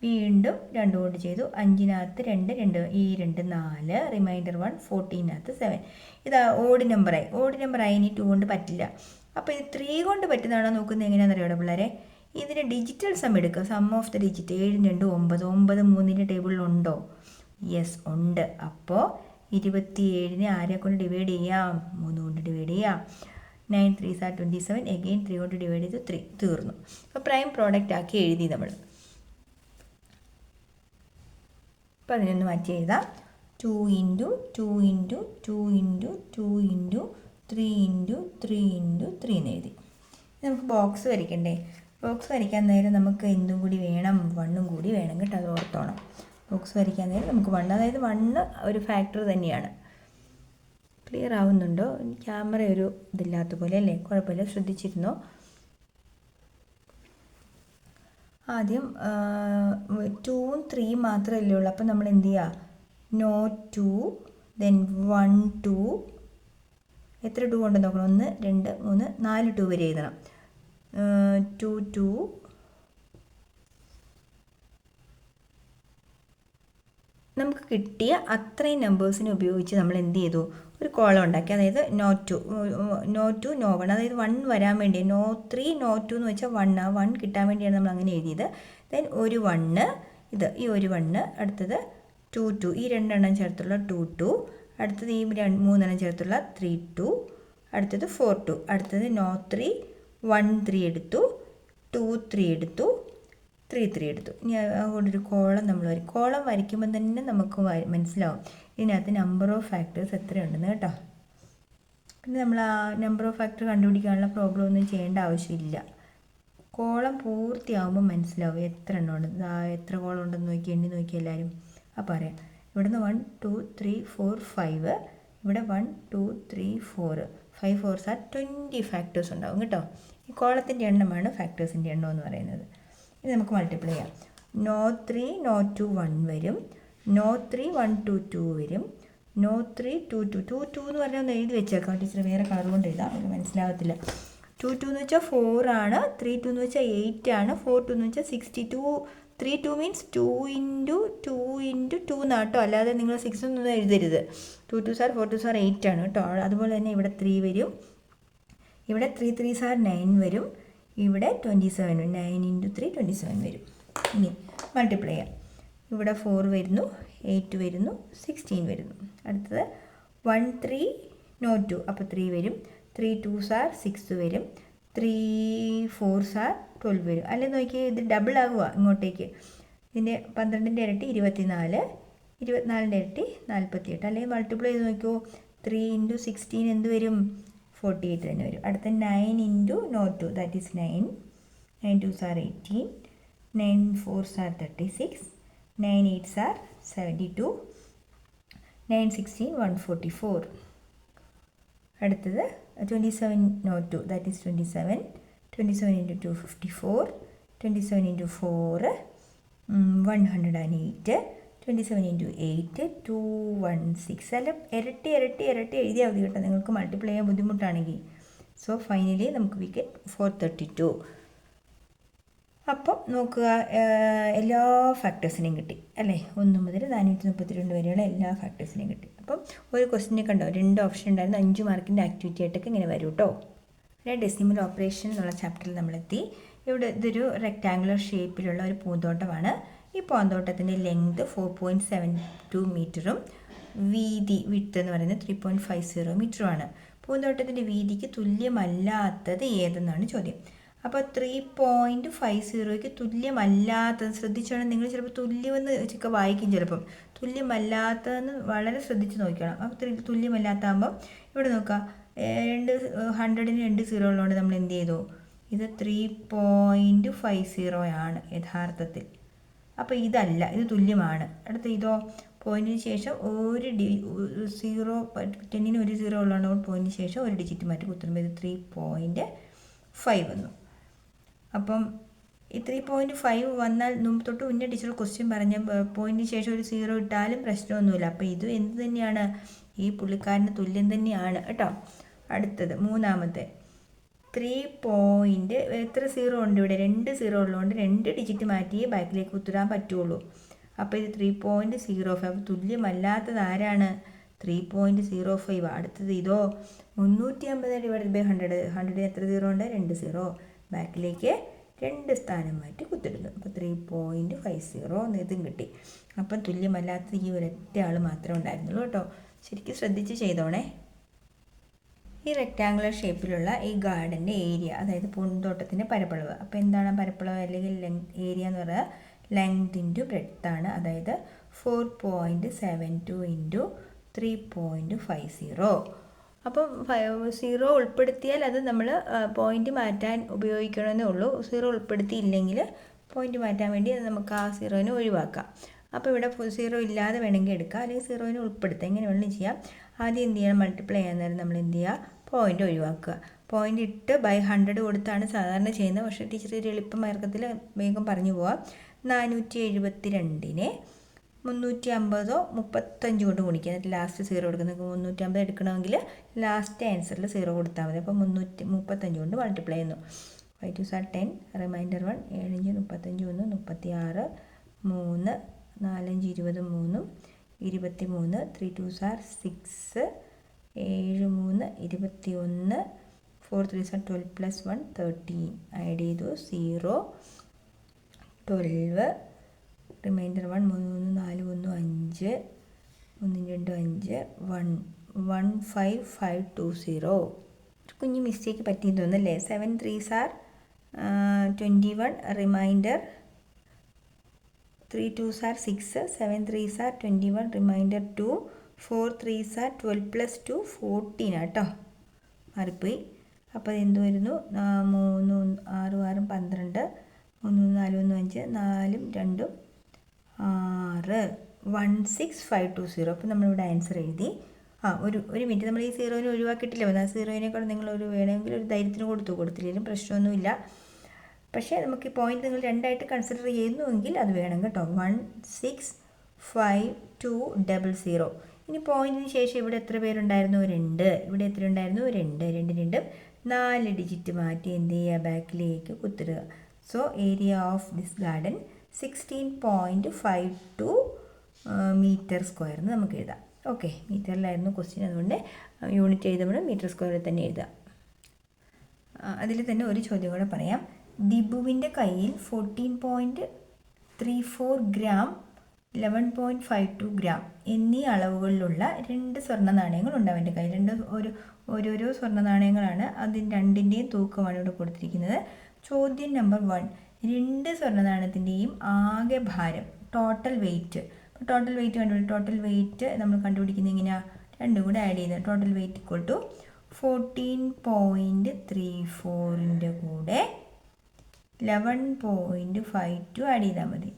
വീണ്ടും 2 കൊണ്ട് ചെയ്തു. 5-നകത്ത് 2 ഈ 2 4, റിമൈൻഡർ 1 14-നകത്ത് 7. ഇതാ ഓഡ് നമ്പറായി. ഇനി 2 കൊണ്ട് പറ്റില്ല. അപ്പോൾ ഇത് 3 കൊണ്ട് പറ്റുന്നതാണോ നോക്കുന്നത്? എങ്ങനെയാണെന്ന് അറിയാമോ പിള്ളേരെ? ഇതിന് ഡിജിറ്റൽ സം എടുക്കുക. Sum of the digit. 7 2 9. 9 3ൻ്റെ ടേബിളിലുണ്ടോ? യെസ് ഉണ്ട്. അപ്പോൾ 27നെ ആരെ കൊണ്ട് ഡിവൈഡ് ചെയ്യാം? 3 കൊണ്ട് ഡിവൈഡ് ചെയ്യാം. 9 3s are 27. അഗെയിൻ 3 കൊണ്ട് ഡിവൈഡ് ചെയ്തു. 3 തീർന്നു. അപ്പോൾ പ്രൈം പ്രോഡക്റ്റ് ആക്കി എഴുതി നമ്മൾ. അപ്പോൾ അതിനൊന്ന് മാറ്റി എഴുതാം. 2 × 2 × 2 × 2 × 3 × 3 × 3 എന്ന് എഴുതി. നമുക്ക് ബോക്സ് വരയ്ക്കണ്ടേ? ബോക്സ് വരയ്ക്കാൻ നേരം നമുക്ക് എന്തും കൂടി വേണം? 1 കൂടി വേണം കേട്ടോ, അത് ഓർത്തോണം. ബോക്സ് വരയ്ക്കാൻ നേരം നമുക്ക് 1, അതായത് 1 ഒരു ഫാക്ടർ തന്നെയാണ്. ക്ലിയർ ആവുന്നുണ്ടോ? ക്യാമറ ഒരു ഇതില്ലാത്ത പോലെ അല്ലേ? കുഴപ്പമില്ല, ശ്രദ്ധിച്ചിരുന്നോ? ആദ്യം 2ഉം 3 മാത്രമല്ലേ ഉള്ളൂ. അപ്പം നമ്മൾ എന്ത് ചെയ്യുക? Note 2, then 1 2. എത്ര 2 കൊണ്ട് നോക്കണം? 1 2 3 4 2 വരെ എഴുതണം. 2 2. നമുക്ക് കിട്ടിയ അത്രയും നമ്പേഴ്സിനെ ഉപയോഗിച്ച് നമ്മൾ എന്ത് ചെയ്തു? ഒരു കോളം ഉണ്ടാക്കി. അതായത് നോട്ട് 2 നോ 1, അതായത് 1 വരാൻ വേണ്ടി. നോ 3 നോ 2 എന്ന് വെച്ചാൽ 1, ആ 1 കിട്ടാൻ വേണ്ടിയാണ് നമ്മൾ അങ്ങനെ എഴുതിയത്. ദെൻ ഒരു 1, ഇത് ഈ ഒരു 1, അടുത്തത് 2 2, ഈ 2 എണ്ണം ചേർത്തുള്ള 2 2, അടുത്തത് ഈ 3 എണ്ണം ചേർത്തുള്ള 3 2, അടുത്തത് 4 2, അടുത്തത് നോ 3 1 3 എടുത്തു, 2 3 എടുത്തു, 3 3 എടുത്തു. ഇനി അതുകൊണ്ടൊരു കോളം നമ്മൾ വരയ്ക്കും. കോളം വരയ്ക്കുമ്പോൾ തന്നെ നമുക്ക് മനസ്സിലാവും ഇതിനകത്ത് നമ്പർ ഓഫ് ഫാക്ടേഴ്സ് എത്രയുണ്ടെന്ന് കേട്ടോ. പിന്നെ നമ്മൾ ആ നമ്പർ ഓഫ് ഫാക്ടർ കണ്ടുപിടിക്കാനുള്ള പ്രോബ്ലം ഒന്നും ചെയ്യേണ്ട ആവശ്യമില്ല. കോളം പൂർത്തിയാകുമ്പോൾ മനസ്സിലാവും എത്ര എണ്ണം ഉണ്ട്. എത്ര കോളം ഉണ്ടെന്ന് നോക്കി എണ്ണി നോക്കി എല്ലാവരും. അപ്പോൾ പറയാം. ഇവിടുന്ന് 1 2 3 4 5, ഇവിടെ 1 2 3 4, 5 4s are 20 ഫാക്ടേഴ്സ് ഉണ്ടാവും കേട്ടോ. ഈ കോളത്തിൻ്റെ എണ്ണമാണ് ഫാക്ടേഴ്സിൻ്റെ എണ്ണം എന്ന് പറയുന്നത്. ഇത് നമുക്ക് മൾട്ടിപ്ലൈ ചെയ്യാം. നോ 3 നോ 2 1 വരും. നോ 3 1 2 2 വരും. നോ 3 2 2 2 2 എന്ന് പറഞ്ഞാൽ ഒന്ന് എഴുതി വെച്ചേക്കാം ടീച്ചർ, വേറെ കളർ കൊണ്ട് എഴുതാം, അത് മനസ്സിലാകത്തില്ല. 2 2 എന്ന് വെച്ചാൽ 4 ആണ്. 3 2 എന്ന് വെച്ചാൽ 8 ആണ്. 4 2 എന്ന് വെച്ചാൽ 62. 3 2 മീൻസ് 2 ഇൻറ്റു 2 ഇൻറ്റു 2 എന്നാട്ടോ, അല്ലാതെ നിങ്ങൾ 6 ഒന്നും എഴുതരുത്. 2 2 സാർ 4 2 സാർ 8 ആണ് കേട്ടോ. അതുപോലെ തന്നെ ഇവിടെ 3 വരും. ഇവിടെ 3 3 സാർ 9 വരും. ഇവിടെ 27 9 ഇൻറ്റു 3 27 വരും. ഇനി മൾട്ടിപ്ലൈ ചെയ്യാം. ഇവിടെ 4 വരുന്നു, 8 വരുന്നു, 16 വരുന്നു. അടുത്തത് 1 3 നോ 2, അപ്പോൾ 3 വരും. 3 2 സാർ 6 വരും. 3 4 സാർ 12 വരും. അല്ലെങ്കിൽ നോക്കിയാൽ ഇത് ഡബിൾ ആകുക ഇങ്ങോട്ടേക്ക്. ഇതിൻ്റെ 12ൻ്റെ ഇരട്ടി 24, 24ൻ്റെ ഇരട്ടി 48. അല്ലെങ്കിൽ മൾട്ടിപ്ലൈ ചെയ്ത് നോക്കിയോ, 3 ഇൻറ്റു 16 എന്ത് വരും? 48 തന്നെ വരും. അടുത്ത 9 ഇൻറ്റു നോ 2, ദാറ്റ് ഈസ് 9. 9 2 സാർ 18. 9 4 സാർ 36. 9 8 സാർ 72. 9 16 144. അടുത്തത് 27 നോ 2, that is 27. 27 into 2 54. 27 into 4 108. 27 into 8 216. അല്ല ഇരട്ടി ഇരട്ടി ഇരട്ടി എഴുതിയാൽ മതി കേട്ടോ, നിങ്ങൾക്ക് മൾട്ടിപ്ലൈ ചെയ്യാൻ ബുദ്ധിമുട്ടാണെങ്കിൽ. സോ ഫൈനലി നമുക്ക് വി ഗെറ്റ് 432. അപ്പം നോക്കുക, എല്ലാ ഫാക്ടേഴ്സിനെയും കിട്ടി അല്ലേ. 1 മുതൽ 432 വരെയുള്ള എല്ലാ ഫാക്ടേഴ്സിനെയും കിട്ടി. അപ്പം ഒരു ക്വസ്റ്റിനെ കണ്ടോ, 2 ഓപ്ഷൻ ഉണ്ടായിരുന്നു. 5 മാർക്കിൻ്റെ ആക്ടിവിറ്റി ആയിട്ടൊക്കെ ഇങ്ങനെ വരും കേട്ടോ. ഡെസിമൽ ഓപ്പറേഷൻ എന്നുള്ള ചാപ്റ്ററിൽ നമ്മളെത്തി. ഇവിടെ ഇതൊരു റെക്റ്റാങ്കുലർ ഷേപ്പിലുള്ള ഒരു പൂന്തോട്ടമാണ്. ഈ പൂന്തോട്ടത്തിൻ്റെ ലെങ്ത് 4.72 മീറ്ററും വിഡ്ത്ത് എന്ന് പറയുന്നത് 3.50 മീറ്ററുമാണ്. പൂന്തോട്ടത്തിൻ്റെ വീതിക്ക് തുല്യമല്ലാത്തത് ഏതെന്നാണ് ചോദ്യം. അപ്പോൾ 3.50ക്ക് തുല്യമല്ലാത്തത് ശ്രദ്ധിച്ചോണം. നിങ്ങൾ ചിലപ്പോൾ തുല്യമെന്ന് വെച്ചൊക്കെ വായിക്കും, ചിലപ്പം തുല്യമല്ലാത്തതെന്ന് വളരെ ശ്രദ്ധിച്ച് നോക്കണം. അപ്പോൾ തുല്യമല്ലാത്താകുമ്പം ഇവിടെ നോക്കുക, 100ന് 2 സീറോ ഉള്ളതുകൊണ്ട് നമ്മൾ എന്ത് ചെയ്തു, ഇത് 3.50 ആണ് യഥാർത്ഥത്തിൽ. അപ്പോൾ ഇതല്ല, ഇത് തുല്യമാണ്. അടുത്ത ഇതോ, പോയിൻറ്റിന് ശേഷം ഒരു 10ന് 1 സീറോ ഉള്ളതുകൊണ്ട് പോയിൻറ്റിന് ശേഷം ഒരു ഡിജിറ്റ് മാറ്റി കുത്തുമ്പോൾ ഇത് 3.5 വന്നു. അപ്പം ഈ 3.5 വന്നാൽ തൊട്ട് മുന്നേ ടീച്ചർ ക്വസ്റ്റ്യൻ പറഞ്ഞ പോയിൻറ്റിന് ശേഷം ഒരു സീറോ ഇട്ടാലും പ്രശ്നമൊന്നുമില്ല. അപ്പോൾ ഇത് എന്ത് തന്നെയാണ്, ഈ പുള്ളിക്കാരന് തുല്യം തന്നെയാണ് കേട്ടോ. അടുത്തത് മൂന്നാമത്തെ 3 എത്ര സീറോ ഉണ്ട് ഇവിടെ, 2 സീറോ ഉള്ളതുകൊണ്ട് 2 ഡിജിറ്റ് മാറ്റി ബാക്കിലേക്ക് കുത്തിടാൻ പറ്റുള്ളൂ. അപ്പോൾ ഇത് 3.05. അപ്പോൾ തുല്യമല്ലാത്തത് ആരാണ്? 3.05. അടുത്തത് ഇതോ 350 / 100. 100ന് എത്ര സീറോ ഉണ്ട്? 2 സീറോ. ബാക്കിലേക്ക് 2 സ്ഥാനം മാറ്റി കുത്തിടുന്നു. അപ്പോൾ 3.50 എന്ന് ഇതും കിട്ടി. അപ്പം തുല്യമല്ലാത്തത് ഈ ഒരൊറ്റ ആൾ മാത്രമേ ഉണ്ടായിരുന്നുള്ളൂ കേട്ടോ. ശരിക്കും ശ്രദ്ധിച്ച് ചെയ്തോണേ. ഈ റെക്റ്റാങ്കുലർ ഷേപ്പിലുള്ള ഈ ഗാർഡൻ്റെ ഏരിയ, അതായത് പൂന്തോട്ടത്തിൻ്റെ പരപ്പളവ്. അപ്പോൾ എന്താണ് പരപ്പളവ് അല്ലെങ്കിൽ ഏരിയ എന്ന് പറയുക? ലെങ്ത് ഇൻറ്റു ബ്രെഡ്ത്ത് ആണ്. അതായത് 4.72 ഇൻറ്റു 3.50. അപ്പം 0 ഉൾപ്പെടുത്തിയാൽ അത് നമ്മൾ പോയിൻ്റ് മാറ്റാൻ ഉപയോഗിക്കണമെന്നേ ഉള്ളൂ. 0 ഉൾപ്പെടുത്തിയില്ലെങ്കിൽ പോയിൻ്റ് മാറ്റാൻ വേണ്ടി നമുക്ക് ആ 0നെ ഒഴിവാക്കാം. അപ്പോൾ ഇവിടെ 0 ഇല്ലാതെ വേണമെങ്കിൽ എടുക്കാം, അല്ലെങ്കിൽ 0നെ ഉൾപ്പെടുത്താം. എങ്ങനെ വേണമെങ്കിലും ചെയ്യാം. ആദ്യം എന്ത് ചെയ്യണം, മൾട്ടിപ്ലൈ ചെയ്യാൻ നേരം നമ്മൾ എന്ത് ചെയ്യുക, പോയിൻ്റ് ഒഴിവാക്കുക. പോയിൻ്റ് ഇട്ട് ബൈ 100 കൊടുത്താണ് സാധാരണ ചെയ്യുന്നത്. പക്ഷേ ടീച്ചർ ഒരു എളുപ്പമാർഗ്ഗത്തിൽ വേഗം പറഞ്ഞു പോവാം. 472നെ 350 35 കൊണ്ട് ഗുണിക്കുക. എന്നിട്ട് ലാസ്റ്റ് 0 കൊടുക്കുന്നത്. 350 എടുക്കണമെങ്കിൽ ലാസ്റ്റ് ആൻസറിൽ 0 കൊടുത്താൽ മതി. അപ്പോൾ 335 കൊണ്ട് മൾട്ടിപ്ലൈ ചെയ്യുന്നു. 5 2 സാർ 10, റിമൈൻഡർ 1, 7 5 35 1 36 3 4 5 23 23 3 2 സാർ 6 7 3 21 4 3 സാർ 12 + 1 13. ആഡ് ചെയ്തു 0 12 റിമൈൻഡർ 1 3 4 1 5 1 2 5 1 15520. ഒരു കുഞ്ഞ് മിസ്റ്റേക്ക് പറ്റിയെന്ന് തോന്നുന്നല്ലേ. 7 3 സാർ 21 റിമൈൻഡർ 3 2 സാർ 6 7 3 സാർ 21 റിമൈൻഡർ 2 4 3 സാർ 12 + 2 14 ആട്ടോ, മാറിപ്പോയി. അപ്പോൾ എന്ത് വരുന്നു, 3 6 6 12 3 4 1 5 4 2 6 16520. അപ്പോൾ നമ്മളിവിടെ ആൻസർ എഴുതി. ഒരു മിനിറ്റ്, നമ്മൾ ഈ സീറോയിനെ ഒഴിവാക്കിയിട്ടില്ല. ആ സീറോയിനേക്കാൾ നിങ്ങൾ വേണമെങ്കിൽ ഒരു ധൈര്യത്തിന് കൊടുത്തില്ലെങ്കിലും പ്രശ്നമൊന്നുമില്ല. പക്ഷേ നമുക്ക് ഈ പോയിന്റ് നിങ്ങൾ രണ്ടായിട്ട് കൺസിഡർ ചെയ്യുന്നുവെങ്കിൽ അത് വേണം കേട്ടോ. 165,200. ഇനി പോയിന്റിന് ശേഷം ഇവിടെ എത്ര പേരുണ്ടായിരുന്നു? 2. ഇവിടെ എത്ര ഉണ്ടായിരുന്നു? 2. 2 4 ഡിജിറ്റ് മാറ്റി എന്ത് ചെയ്യുക? ബാക്കിലേക്ക് കുത്തിടുക. So area of this garden 16.52 metre square എന്ന് നമുക്ക് എഴുതാം. ഓക്കെ, മീറ്ററിലായിരുന്നു ക്വസ്റ്റ്യൻ, അതുകൊണ്ട് യൂണിറ്റ് എഴുതുമ്പോൾ മീറ്റർ സ്ക്വയറിൽ തന്നെ എഴുതാം. അതിൽ തന്നെ ഒരു ചോദ്യം കൂടെ പറയാം. ദിബുവിൻ്റെ കയ്യിൽ 14.34 ഗ്രാം, 11.52 ഗ്രാം എന്നീ അളവുകളിലുള്ള 2 സ്വർണ്ണ നാണയങ്ങളുണ്ട് അവൻ്റെ കയ്യിൽ. ഓരോരോ സ്വർണ്ണ നാണയങ്ങളാണ്, അതിന് രണ്ടിൻ്റെയും തൂക്കമാണ് ഇവിടെ കൊടുത്തിരിക്കുന്നത്. ചോദ്യം നമ്പർ 1, 2 സ്വർണ്ണ നാണയത്തിൻ്റെയും ആകെ ഭാരം, ടോട്ടൽ വെയിറ്റ്. അപ്പോൾ ടോട്ടൽ വെയിറ്റ് ടോട്ടൽ വെയിറ്റ് നമ്മൾ കണ്ടുപിടിക്കുന്നത് എങ്ങനെയാണ്? രണ്ടും കൂടെ ആഡ് ചെയ്യുന്നത്. ടോട്ടൽ വെയിറ്റ് ഇക്വൽ ടു 14.34ൻ്റെ കൂടെ 11.52 ആഡ് ചെയ്താൽ മതി.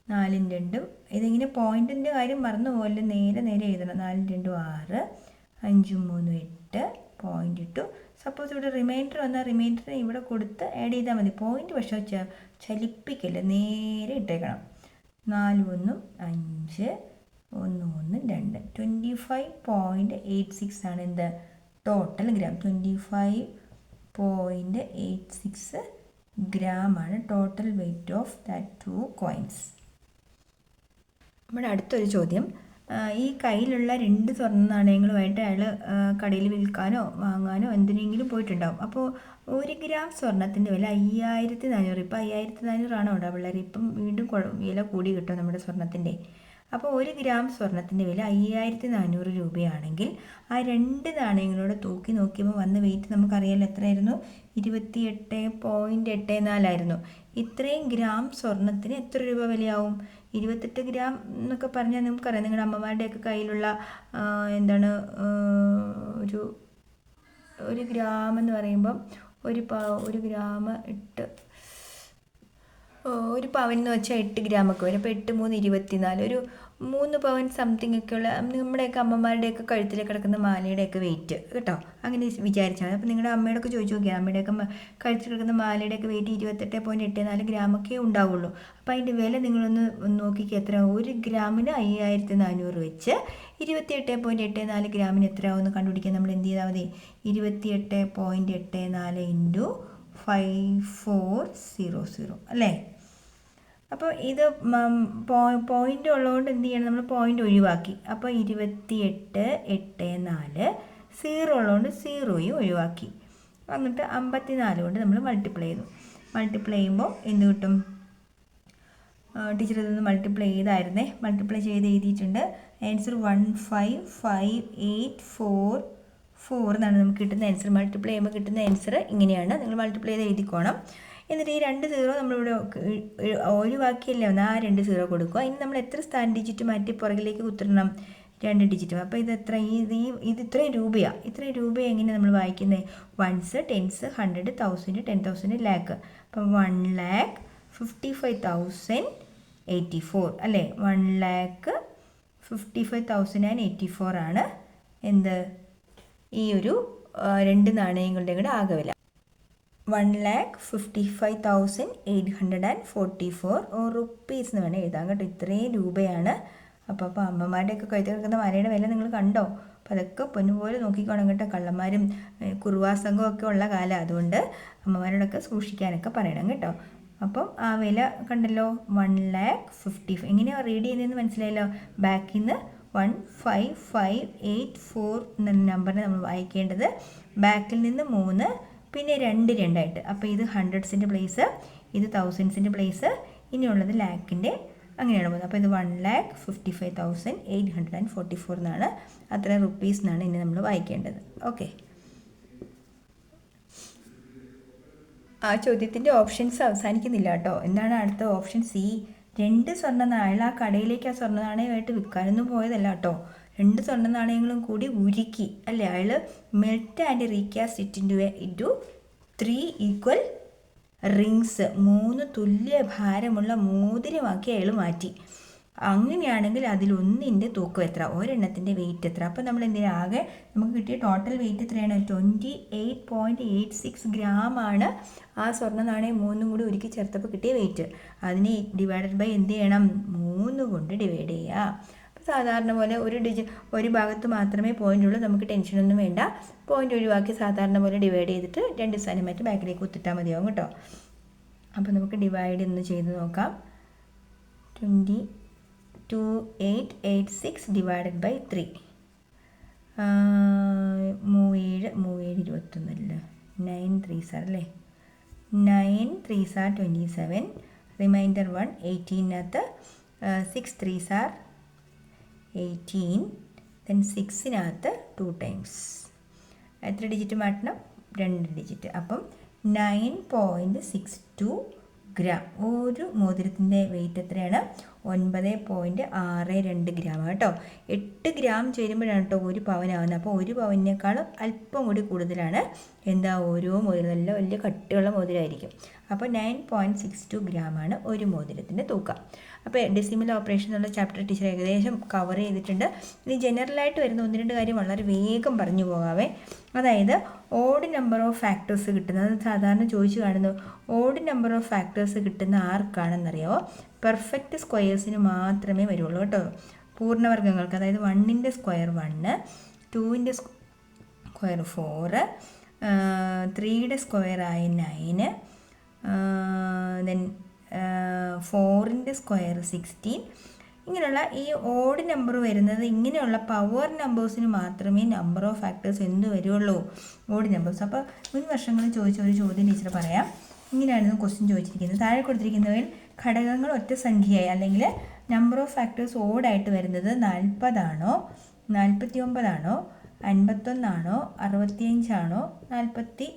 4ഉം 2ഉം ഇതിങ്ങനെ പോയിൻറ്റിൻ്റെ കാര്യം മറന്നു പോലെ നേരെ എഴുതണം. 4ഉം 2ഉം 6, 5ഉം 3ഉം 8, പോയിൻ്റ് ഇട്ടു. സപ്പോസ് ഇവിടെ റിമൈൻഡർ വന്നാൽ റിമൈൻഡറിനെ ഇവിടെ കൊടുത്ത് ആഡ് ചെയ്താൽ മതി. പോയിൻ്റ് പക്ഷേ ചലിപ്പിക്കല്ല, നേരെ ഇട്ടേക്കണം. 4 1 5, 1 1 2, 25.86 ആണ് എന്ത്? Total gram. 25.86 ഗ്രാം ആണ് total weight of that 2 coins. നമ്മുടെ അടുത്തൊരു ചോദ്യം, ഈ കയ്യിലുള്ള 2 സ്വർണ്ണ നാണയങ്ങളുമായിട്ട് അയാൾ കടയിൽ വിൽക്കാനോ വാങ്ങാനോ എന്തിനെങ്കിലും പോയിട്ടുണ്ടാവും. അപ്പോൾ 1 ഗ്രാം സ്വർണ്ണത്തിൻ്റെ വില 5400. ഇപ്പോൾ 5400 ആണോ പിള്ളേർ? ഇപ്പം വീണ്ടും വില കൂടി കിട്ടും നമ്മുടെ സ്വർണ്ണത്തിൻ്റെ. അപ്പോൾ 1 ഗ്രാം സ്വർണ്ണത്തിൻ്റെ വില 5400 രൂപയാണെങ്കിൽ ആ 2 നാണയങ്ങളോട് തൂക്കി നോക്കിയപ്പോൾ വന്ന വെയിറ്റ് നമുക്കറിയാമല്ലോ എത്രയായിരുന്നു? 28.84 ആയിരുന്നു. ഇത്രയും ഗ്രാം സ്വർണ്ണത്തിന് എത്ര രൂപ വിലയാവും? 28 ഗ്രാം എന്നൊക്കെ പറഞ്ഞാൽ നമുക്കറിയാം, നിങ്ങളുടെ അമ്മമാരുടെയൊക്കെ കയ്യിലുള്ള എന്താണ് ഒരു ഗ്രാം എന്ന് പറയുമ്പം ഒരു ഗ്രാം ഒരു പവൻ എന്ന് വെച്ചാൽ 8 ഗ്രാമൊക്കെ വരും. അപ്പോൾ 8 3 24, ഒരു 3 പവൻ സംതിങ് ഒക്കെയുള്ള നമ്മുടെയൊക്കെ അമ്മമാരുടെയൊക്കെ കഴുത്തിൽ കിടക്കുന്ന മാലയുടെയൊക്കെ വെയിറ്റ് കേട്ടോ. അങ്ങനെ വിചാരിച്ചാൽ മതി. അപ്പോൾ നിങ്ങളുടെ അമ്മയോടൊക്കെ ചോദിച്ചു നോക്കിയാൽ അമ്മയുടെയൊക്കെ കഴുത്തിൽ കിടക്കുന്ന മാലയുടെയൊക്കെ വെയിറ്റ് 28.84 ഗ്രാമൊക്കെ ഉണ്ടാവുള്ളൂ. അപ്പോൾ അതിൻ്റെ വില നിങ്ങളൊന്ന് നോക്കിക്കുക എത്ര? 1 ഗ്രാമിന് 5400 വെച്ച് 28.84 ഗ്രാമിന് എത്ര ആവുമെന്ന് കണ്ടുപിടിക്കാൻ നമ്മൾ എന്ത് ചെയ്താൽ മതി? 28.84 ഇൻറ്റു 5400 അല്ലേ? അപ്പോൾ ഇത് പോയിൻ്റ് ഉള്ളതുകൊണ്ട് എന്ത് ചെയ്യണം? നമ്മൾ പോയിൻ്റ് ഒഴിവാക്കി. അപ്പോൾ 28.84, 0 ഉള്ളതുകൊണ്ട് 0യും ഒഴിവാക്കി. എന്നിട്ട് 54 കൊണ്ട് നമ്മൾ മൾട്ടിപ്ലൈ ചെയ്തു. മൾട്ടിപ്ലൈ ചെയ്യുമ്പോൾ എന്ത് കിട്ടും? ടീച്ചർ ഇതൊന്ന് മൾട്ടിപ്ലൈ മൾട്ടിപ്ലൈ ചെയ്ത് എഴുതിയിട്ടുണ്ട്. ആൻസർ 155844 എന്നാണ് നമുക്ക് കിട്ടുന്ന ആൻസർ. മൾട്ടിപ്ലൈ ചെയ്യുമ്പോൾ കിട്ടുന്ന ആൻസർ ഇങ്ങനെയാണ്. നിങ്ങൾ മൾട്ടിപ്ലൈ ചെയ്ത് എഴുതിക്കോണം. എന്നിട്ട് ഈ 2 0 നമ്മളിവിടെ ഒഴിവാക്കിയല്ലേ വന്ന്, ആ 2 0 കൊടുക്കുക. ഇനി നമ്മൾ എത്ര സ്ഥാന ഡിജിറ്റ് മാറ്റി പുറകിലേക്ക് കുത്തിടണം? 2 ഡിജിറ്റ്. അപ്പോൾ ഇത് എത്ര? ഇത് ഇത്രയും രൂപയാണ്. ഇത്രയും രൂപ എങ്ങനെ നമ്മൾ വായിക്കുന്നത്? 1s, 10s, 100, 1000, 10,000, lakh. അപ്പം 1,55,084 അല്ലേ? 1,55,084 ആണ് എന്ത്? ഈ ഒരു 2 നാണയങ്ങളുടെ കൂടെ ആകെ വില. 1,55,844 റുപ്പീസ് എന്ന് വേണേൽ എഴുതാം കേട്ടോ. ഇത്രയും രൂപയാണ്. അപ്പോൾ അമ്മമാരുടെയൊക്കെ കഴുത്തിൽ കിടക്കുന്ന മാലയുടെ വില നിങ്ങൾ കണ്ടോ? അപ്പോൾ അതൊക്കെ പൊന്നുപോലെ നോക്കിക്കോണം കേട്ടോ. കള്ളന്മാരും കുറുവാസംഘവും ഒക്കെ ഉള്ള കാലം, അതുകൊണ്ട് അമ്മമാരോടൊക്കെ സൂക്ഷിക്കാനൊക്കെ പറയണം കേട്ടോ. അപ്പം ആ വില കണ്ടല്ലോ, 1,50,000. എങ്ങനെയാണ് റീഡ് ചെയ്യുന്നതെന്ന് മനസ്സിലായല്ലോ. ബാക്കിൽ നിന്ന് 15584 എന്ന നമ്പറിനെ നമ്മൾ വായിക്കേണ്ടത്. ബാക്കിൽ നിന്ന് 3, പിന്നെ 2 2ആയിട്ട്. അപ്പോൾ ഇത് ഹൺഡ്രഡ്സിൻ്റെ പ്ലേസ്, ഇത് തൗസൻഡ്സിൻ്റെ പ്ലേസ്, ഇനിയുള്ളത് ലാക്കിൻ്റെ, അങ്ങനെയാണ് പോകുന്നത്. അപ്പോൾ ഇത് 1,55,844 എന്നാണ്, അത്ര റുപ്പീസ് എന്നാണ് ഇനി നമ്മൾ വായിക്കേണ്ടത്. ഓക്കെ, ആ ചോദ്യത്തിൻ്റെ ഓപ്ഷൻസ് അവസാനിക്കുന്നില്ല കേട്ടോ. എന്താണ് അടുത്ത? Option C. 2 സ്വർണ്ണ നാണയങ്ങൾ ആ കടയിലേക്ക് ആ സ്വർണ്ണ നാണയമായിട്ട് വിൽക്കാനൊന്നും പോയതല്ല കേട്ടോ. 2 സ്വർണ്ണ നാണയങ്ങളും കൂടി ഉരുക്കി അല്ലേ, അയാൾ melt and recast into 3 equal rings, 3 തുല്യ ഭാരമുള്ള മോതിരമാക്കി അയാൾ മാറ്റി. അങ്ങനെയാണെങ്കിൽ അതിലൊന്നിൻ്റെ തൂക്കം എത്ര, ഒരെണ്ണത്തിൻ്റെ വെയിറ്റ് എത്ര. അപ്പോൾ നമ്മൾ എന്തിനാ ആകെ നമുക്ക് കിട്ടിയ ടോട്ടൽ വെയിറ്റ് എത്രയാണ്? 28.86 ഗ്രാമാണ് ആ സ്വർണ്ണ നാണയം 3 കൂടി ഒരുക്കി ചേർത്തപ്പോൾ കിട്ടിയ വെയിറ്റ്. അതിനെ ഡിവൈഡഡ് ബൈ എന്ത് ചെയ്യണം? 3 കൊണ്ട് ഡിവൈഡ് ചെയ്യുക. അപ്പോൾ സാധാരണ പോലെ ഒരു ഭാഗത്ത് മാത്രമേ പോയിൻ്റ് ഉള്ളൂ, നമുക്ക് ടെൻഷനൊന്നും വേണ്ട. പോയിൻ്റ് ഒഴിവാക്കി സാധാരണ പോലെ ഡിവൈഡ് ചെയ്തിട്ട് 2 സ്ഥാനം മാറ്റി ബാക്കിലേക്ക് കുത്തിട്ടാൽ മതിയാവും കേട്ടോ. അപ്പോൾ നമുക്ക് ഡിവൈഡ് ഒന്ന് ചെയ്ത് നോക്കാം. 2886 ഡിവൈഡഡ് ബൈ 3. 37 21 9 3s അല്ലേ? 9 3s 27. റിമൈൻഡർ 1 18നകത്ത് 6 3s 18. ദെൻ 6നകത്ത് 2 ടൈംസ്. എത്ര ഡിജിറ്റ് മാറ്റണം? 2 ഡിജിറ്റ്. അപ്പം 9.62 ഗ്രാം. ഒരു മോതിരത്തിൻ്റെ വെയിറ്റ് എത്രയാണ്? 9.62 ഗ്രാം കേട്ടോ. 8 ഗ്രാം ചേരുമ്പോഴാണ് കേട്ടോ 1 പവനാവുന്നത്. അപ്പോൾ 1 പവനേക്കാളും അല്പം കൂടി കൂടുതലാണ് എന്താ ഓരോ മോതിരം. നല്ല വലിയ കട്ടിയുള്ള മോതിരമായിരിക്കും. അപ്പോൾ 9.62 ഗ്രാമാണ് ഒരു മോതിരത്തിൻ്റെ തൂക്കം. അപ്പോൾ ഡെസിമൽ ഓപ്പറേഷൻ എന്നുള്ള ചാപ്റ്റർ ടീച്ചർ ഏകദേശം കവർ ചെയ്തിട്ടുണ്ട്. ഇനി ജനറലായിട്ട് വരുന്ന 1-2 കാര്യം വളരെ വേഗം പറഞ്ഞു പോകാവേ. അതായത് ഓഡ് നമ്പർ ഓഫ് ഫാക്ടേഴ്സ് കിട്ടുന്നത് സാധാരണ ചോദിച്ചു കാണുന്നു. ഓഡ് നമ്പർ ഓഫ് ഫാക്ടേഴ്സ് കിട്ടുന്ന ആർക്കാണെന്നറിയാമോ? പെർഫെക്റ്റ് സ്ക്വയേഴ്സിന് മാത്രമേ വരുള്ളൂ കേട്ടോ. പൂർണ്ണവർഗ്ഗങ്ങൾക്ക്, അതായത് 1ൻ്റെ സ്ക്വയർ 1, 2ൻ്റെ സ്ക്വയർ 4, 3യുടെ സ്ക്വയറായ 9, ദെൻ 4ൻ്റെ സ്ക്വയർ 16. ഇങ്ങനെയുള്ള ഈ ഓഡ് നമ്പർ വരുന്നത് ഇങ്ങനെയുള്ള പവർ നമ്പേഴ്സിന് മാത്രമേ നമ്പർ ഓഫ് ഫാക്ടേഴ്സ് എന്ത് വരുള്ളൂ? Odd numbers. അപ്പോൾ മുൻ വർഷങ്ങളിൽ ചോദിച്ച ഒരു ചോദ്യം ടീച്ചർ പറയാം. ഇങ്ങനെയാണ് ക്വസ്റ്റ്യൻ ചോദിച്ചിരിക്കുന്നത്. താഴെ കൊടുത്തിരിക്കുന്നവയിൽ ഘടകങ്ങൾ ഒറ്റ സംഖ്യയായി അല്ലെങ്കിൽ നമ്പർ ഓഫ് ഫാക്ടേഴ്സ് ഓഡായിട്ട് വരുന്നത് 40 49 51 65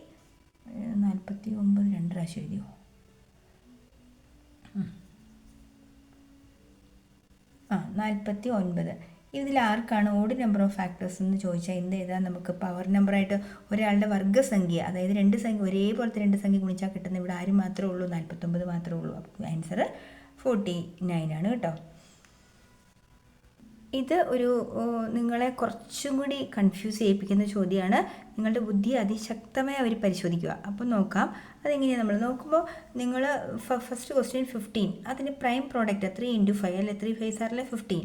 49 2 പ്രാവശ്യം എഴുതിയോ? 49. ഇതിൽ ആർക്കാണ് ഓഡ് നമ്പർ ഓഫ് ഫാക്ടേഴ്സ് എന്ന് ചോദിച്ചാൽ എന്ത് ചെയ്താൽ നമുക്ക് പവർ നമ്പറായിട്ട് ഒരാളുടെ വർഗ്ഗസംഖ്യ, അതായത് 2 സംഖ്യ ഒരേപോലത്തെ 2 സംഖ്യ ഗുണിച്ചാൽ കിട്ടുന്ന ഇവിടെ ആരും മാത്രമേ ഉള്ളൂ? 49 മാത്രമേ ഉള്ളൂ. അപ്പോൾ ആൻസർ 49 ആണ് കേട്ടോ. ഇത് ഒരു നിങ്ങളെ കുറച്ചും കൂടി കൺഫ്യൂസ് ചെയ്യിപ്പിക്കുന്ന ചോദ്യമാണ്. നിങ്ങളുടെ ബുദ്ധി അതിശക്തമായി അവർ പരിശോധിക്കുക. അപ്പോൾ നോക്കാം അതെങ്ങനെയാണ്. നമ്മൾ നോക്കുമ്പോൾ നിങ്ങൾ ഫസ്റ്റ് ക്വസ്റ്റ്യൻ 15, അതിന് പ്രൈം പ്രോഡക്റ്റ് 3 × 5 അല്ലെ? 3 5 15.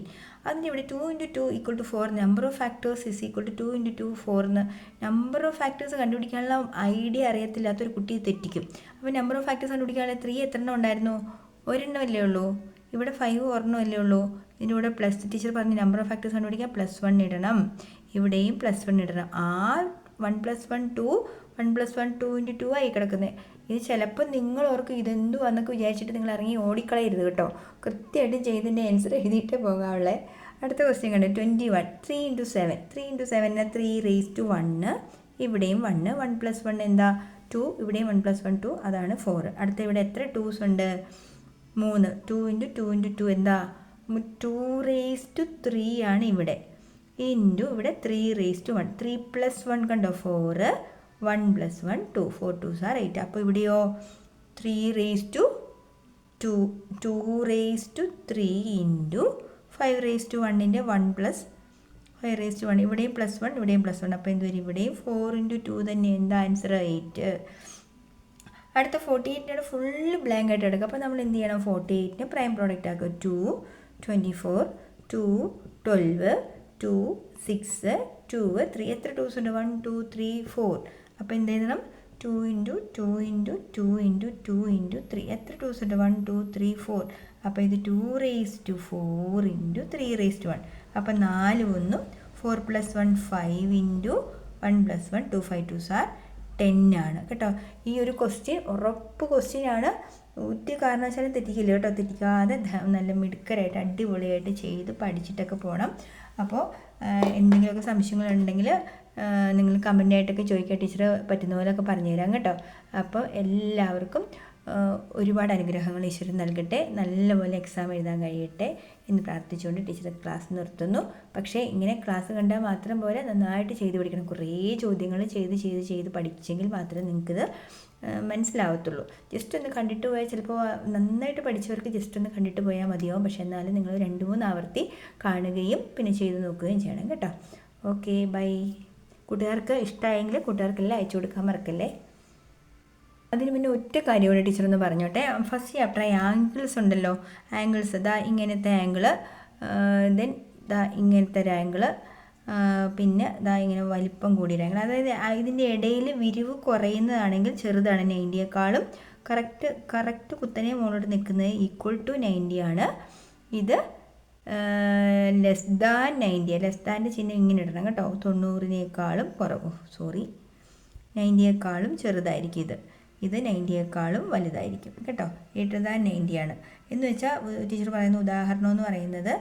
അതിൻ്റെ ഇവിടെ 2 × 2 = 4. നമ്പർ ഓഫ് ഫാക്ടേഴ്സ് = 2 × 2 4 എന്ന്. നമ്പർ ഓഫ് ഫാക്ടേഴ്സ് കണ്ടുപിടിക്കാനുള്ള ഐഡിയ അറിയത്തില്ലാത്തൊരു കുട്ടി തെറ്റിക്കും. അപ്പോൾ നമ്പർ ഓഫ് ഫാക്ടേഴ്സ് കണ്ടുപിടിക്കാനുള്ള 3 എത്ര എണ്ണം ഉണ്ടായിരുന്നു? ഒരെണ്ണമല്ലേ ഉള്ളൂ. ഇവിടെ 5 ഒരെണ്ണമല്ലേ ഉള്ളൂ. ഇതിൻ്റെ കൂടെ പ്ലസ് ടീച്ചർ പറഞ്ഞ് നമ്പർ ഓഫ് ഫാക്ടേഴ്സ് കണ്ടുപിടിക്കാൻ +1 ഇടണം. ഇവിടെയും +1 ഇടണം. 1 + 1 2, 1 + 1 2 × 2 ആയി കിടക്കുന്നത്. ഇത് ചിലപ്പോൾ നിങ്ങൾ ഓർക്ക് ഇതെന്തുവാന്നൊക്കെ വിചാരിച്ചിട്ട് നിങ്ങൾ ഇറങ്ങി ഓടിക്കളയരുത് കേട്ടോ. കൃത്യമായിട്ട് ചെയ്തതിൻ്റെ ആൻസർ എഴുതിയിട്ടേ പോകാവുള്ളേ. അടുത്ത ക്വസ്റ്റ്യൻ കണ്ടു. 21 3 × 7. 3 × 7 3 ഇവിടെയും 1. 1 + 1 എന്താ? 2. ഇവിടെയും 1 + 1 2, അതാണ് 4. അടുത്ത ഇവിടെ എത്ര 2s ഉണ്ട്? 3. 2 × 2 × 2 എന്താ? 2⁻³ ആണ് ഇവിടെ. ഇൻറ്റു ഇവിടെ 3⁻1. 3 + 1 കണ്ടോ? 4. 1 + 1 2. 4 2s 8. അപ്പോൾ ഇവിടെയോ 3⁻², 2⁻³ ഇൻറ്റു 5⁻1ൻ്റെ 1 + 5⁻1. ഇവിടെയും +1 ഇവിടെയും +1. അപ്പോൾ എന്ത് വരും? ഇവിടെയും 4 × 2 തന്നെ. എന്താ ആൻസർ? 8. അടുത്ത 48 ഫുള്ള് ബ്ലാങ്ക് ആയിട്ട് എടുക്കുക. അപ്പോൾ നമ്മൾ എന്ത് ചെയ്യണം? 48 പ്രൈം പ്രോഡക്റ്റ് ആക്കുക. 2 24 2 12 2 6 2 3. എത്ര 2s ഉണ്ട്? 1 2 3 4. അപ്പോൾ എന്ത് ചെയ്യണം? 2 × 2 × 2 × 2 × 3. എത്ര 2s ഉണ്ട്? 1 2 3 4. അപ്പോൾ ഇത് 2⁻4 × 3⁻1. അപ്പോൾ 4 1 4 + 1 5 × 1 + 1 2 5 2s 10 ആണ് കേട്ടോ. ഈ ഒരു ക്വസ്റ്റ്യൻ ഉറപ്പ് ക്വസ്റ്റ്യനാണ്. ഒരു കാരണവശാലും തെറ്റിക്കില്ല കേട്ടോ. തെറ്റിക്കാതെ നല്ല മിടുക്കരായിട്ട് അടിപൊളിയായിട്ട് ചെയ്ത് പഠിച്ചിട്ടൊക്കെ പോകണം. അപ്പോൾ എന്തെങ്കിലുമൊക്കെ സംശയങ്ങളുണ്ടെങ്കിൽ നിങ്ങൾ കമൻ്റായിട്ടൊക്കെ ചോദിക്കുക. ടീച്ചർ പറ്റുന്ന പോലെയൊക്കെ പറഞ്ഞു തരാം കേട്ടോ. അപ്പോൾ എല്ലാവർക്കും ഒരുപാട് അനുഗ്രഹങ്ങൾ ഈശ്വരൻ നൽകട്ടെ. നല്ലപോലെ എക്സാം എഴുതാൻ കഴിയട്ടെ എന്ന് പ്രാർത്ഥിച്ചുകൊണ്ട് ടീച്ചർ ക്ലാസ് നിർത്തുന്നു. പക്ഷേ ഇങ്ങനെ ക്ലാസ് കണ്ടാൽ മാത്രം പോലെ നന്നായിട്ട് ചെയ്ത് പഠിക്കണം. കുറേ ചോദ്യങ്ങൾ ചെയ്ത് പഠിച്ചെങ്കിൽ മാത്രമേ നിങ്ങൾക്കിത് മനസ്സിലാവത്തുള്ളൂ. ജസ്റ്റ് ഒന്ന് കണ്ടിട്ട് പോയാൽ ചിലപ്പോൾ നന്നായിട്ട് പഠിച്ചവർക്ക് ജസ്റ്റ് ഒന്ന് കണ്ടിട്ട് പോയാൽ മതിയാവും. പക്ഷേ എന്നാലും നിങ്ങൾ 2-3 ആവർത്തി കാണുകയും പിന്നെ ചെയ്ത് നോക്കുകയും ചെയ്യണം കേട്ടോ. Okay, bye. കൂട്ടുകാർക്ക് ഇഷ്ടമായെങ്കിൽ കൂട്ടുകാർക്കെല്ലാം അയച്ചു കൊടുക്കാൻ മറക്കല്ലേ. അതിന് മുന്നേ ഒറ്റ കാര്യമോടെ ടീച്ചറൊന്ന് പറഞ്ഞോട്ടെ. ഫസ്റ്റ് ചാപ്റ്റർ ആംഗിൾസ് ഉണ്ടല്ലോ, ആംഗിൾസ് ദാ ഇങ്ങനത്തെ ആംഗിള്, ദെൻ ദാ ഇങ്ങനത്തെ ഒരു ആംഗിള്, പിന്നെ ദാ ഇങ്ങനെ വലിപ്പം കൂടിയ ആംഗിൾ. അതായത് ഇതിൻ്റെ ഇടയിൽ വിരിവ് കുറയുന്നതാണെങ്കിൽ ചെറുതാണ് 90യേക്കാളും. കറക്റ്റ് കുത്തനെ മുകളിലോട്ട് നിൽക്കുന്നത് ഈക്വൽ ടു 90 ആണ്. ഇത് ലെസ് ദാൻ 90, ലെസ് ദാൻ്റെ ചിഹ്നം ഇങ്ങനെ ഇടണം കേട്ടോ. 90-നേക്കാളും കുറവ്, 90യേക്കാളും ചെറുതായിരിക്കും ഇത് 90യേക്കാളും വലുതായിരിക്കും കേട്ടോ. ഗ്രേറ്റർ ദാൻ 90 ആണ് എന്ന് വെച്ചാൽ ടീച്ചർ പറയുന്ന ഉദാഹരണം എന്ന് പറയുന്നത്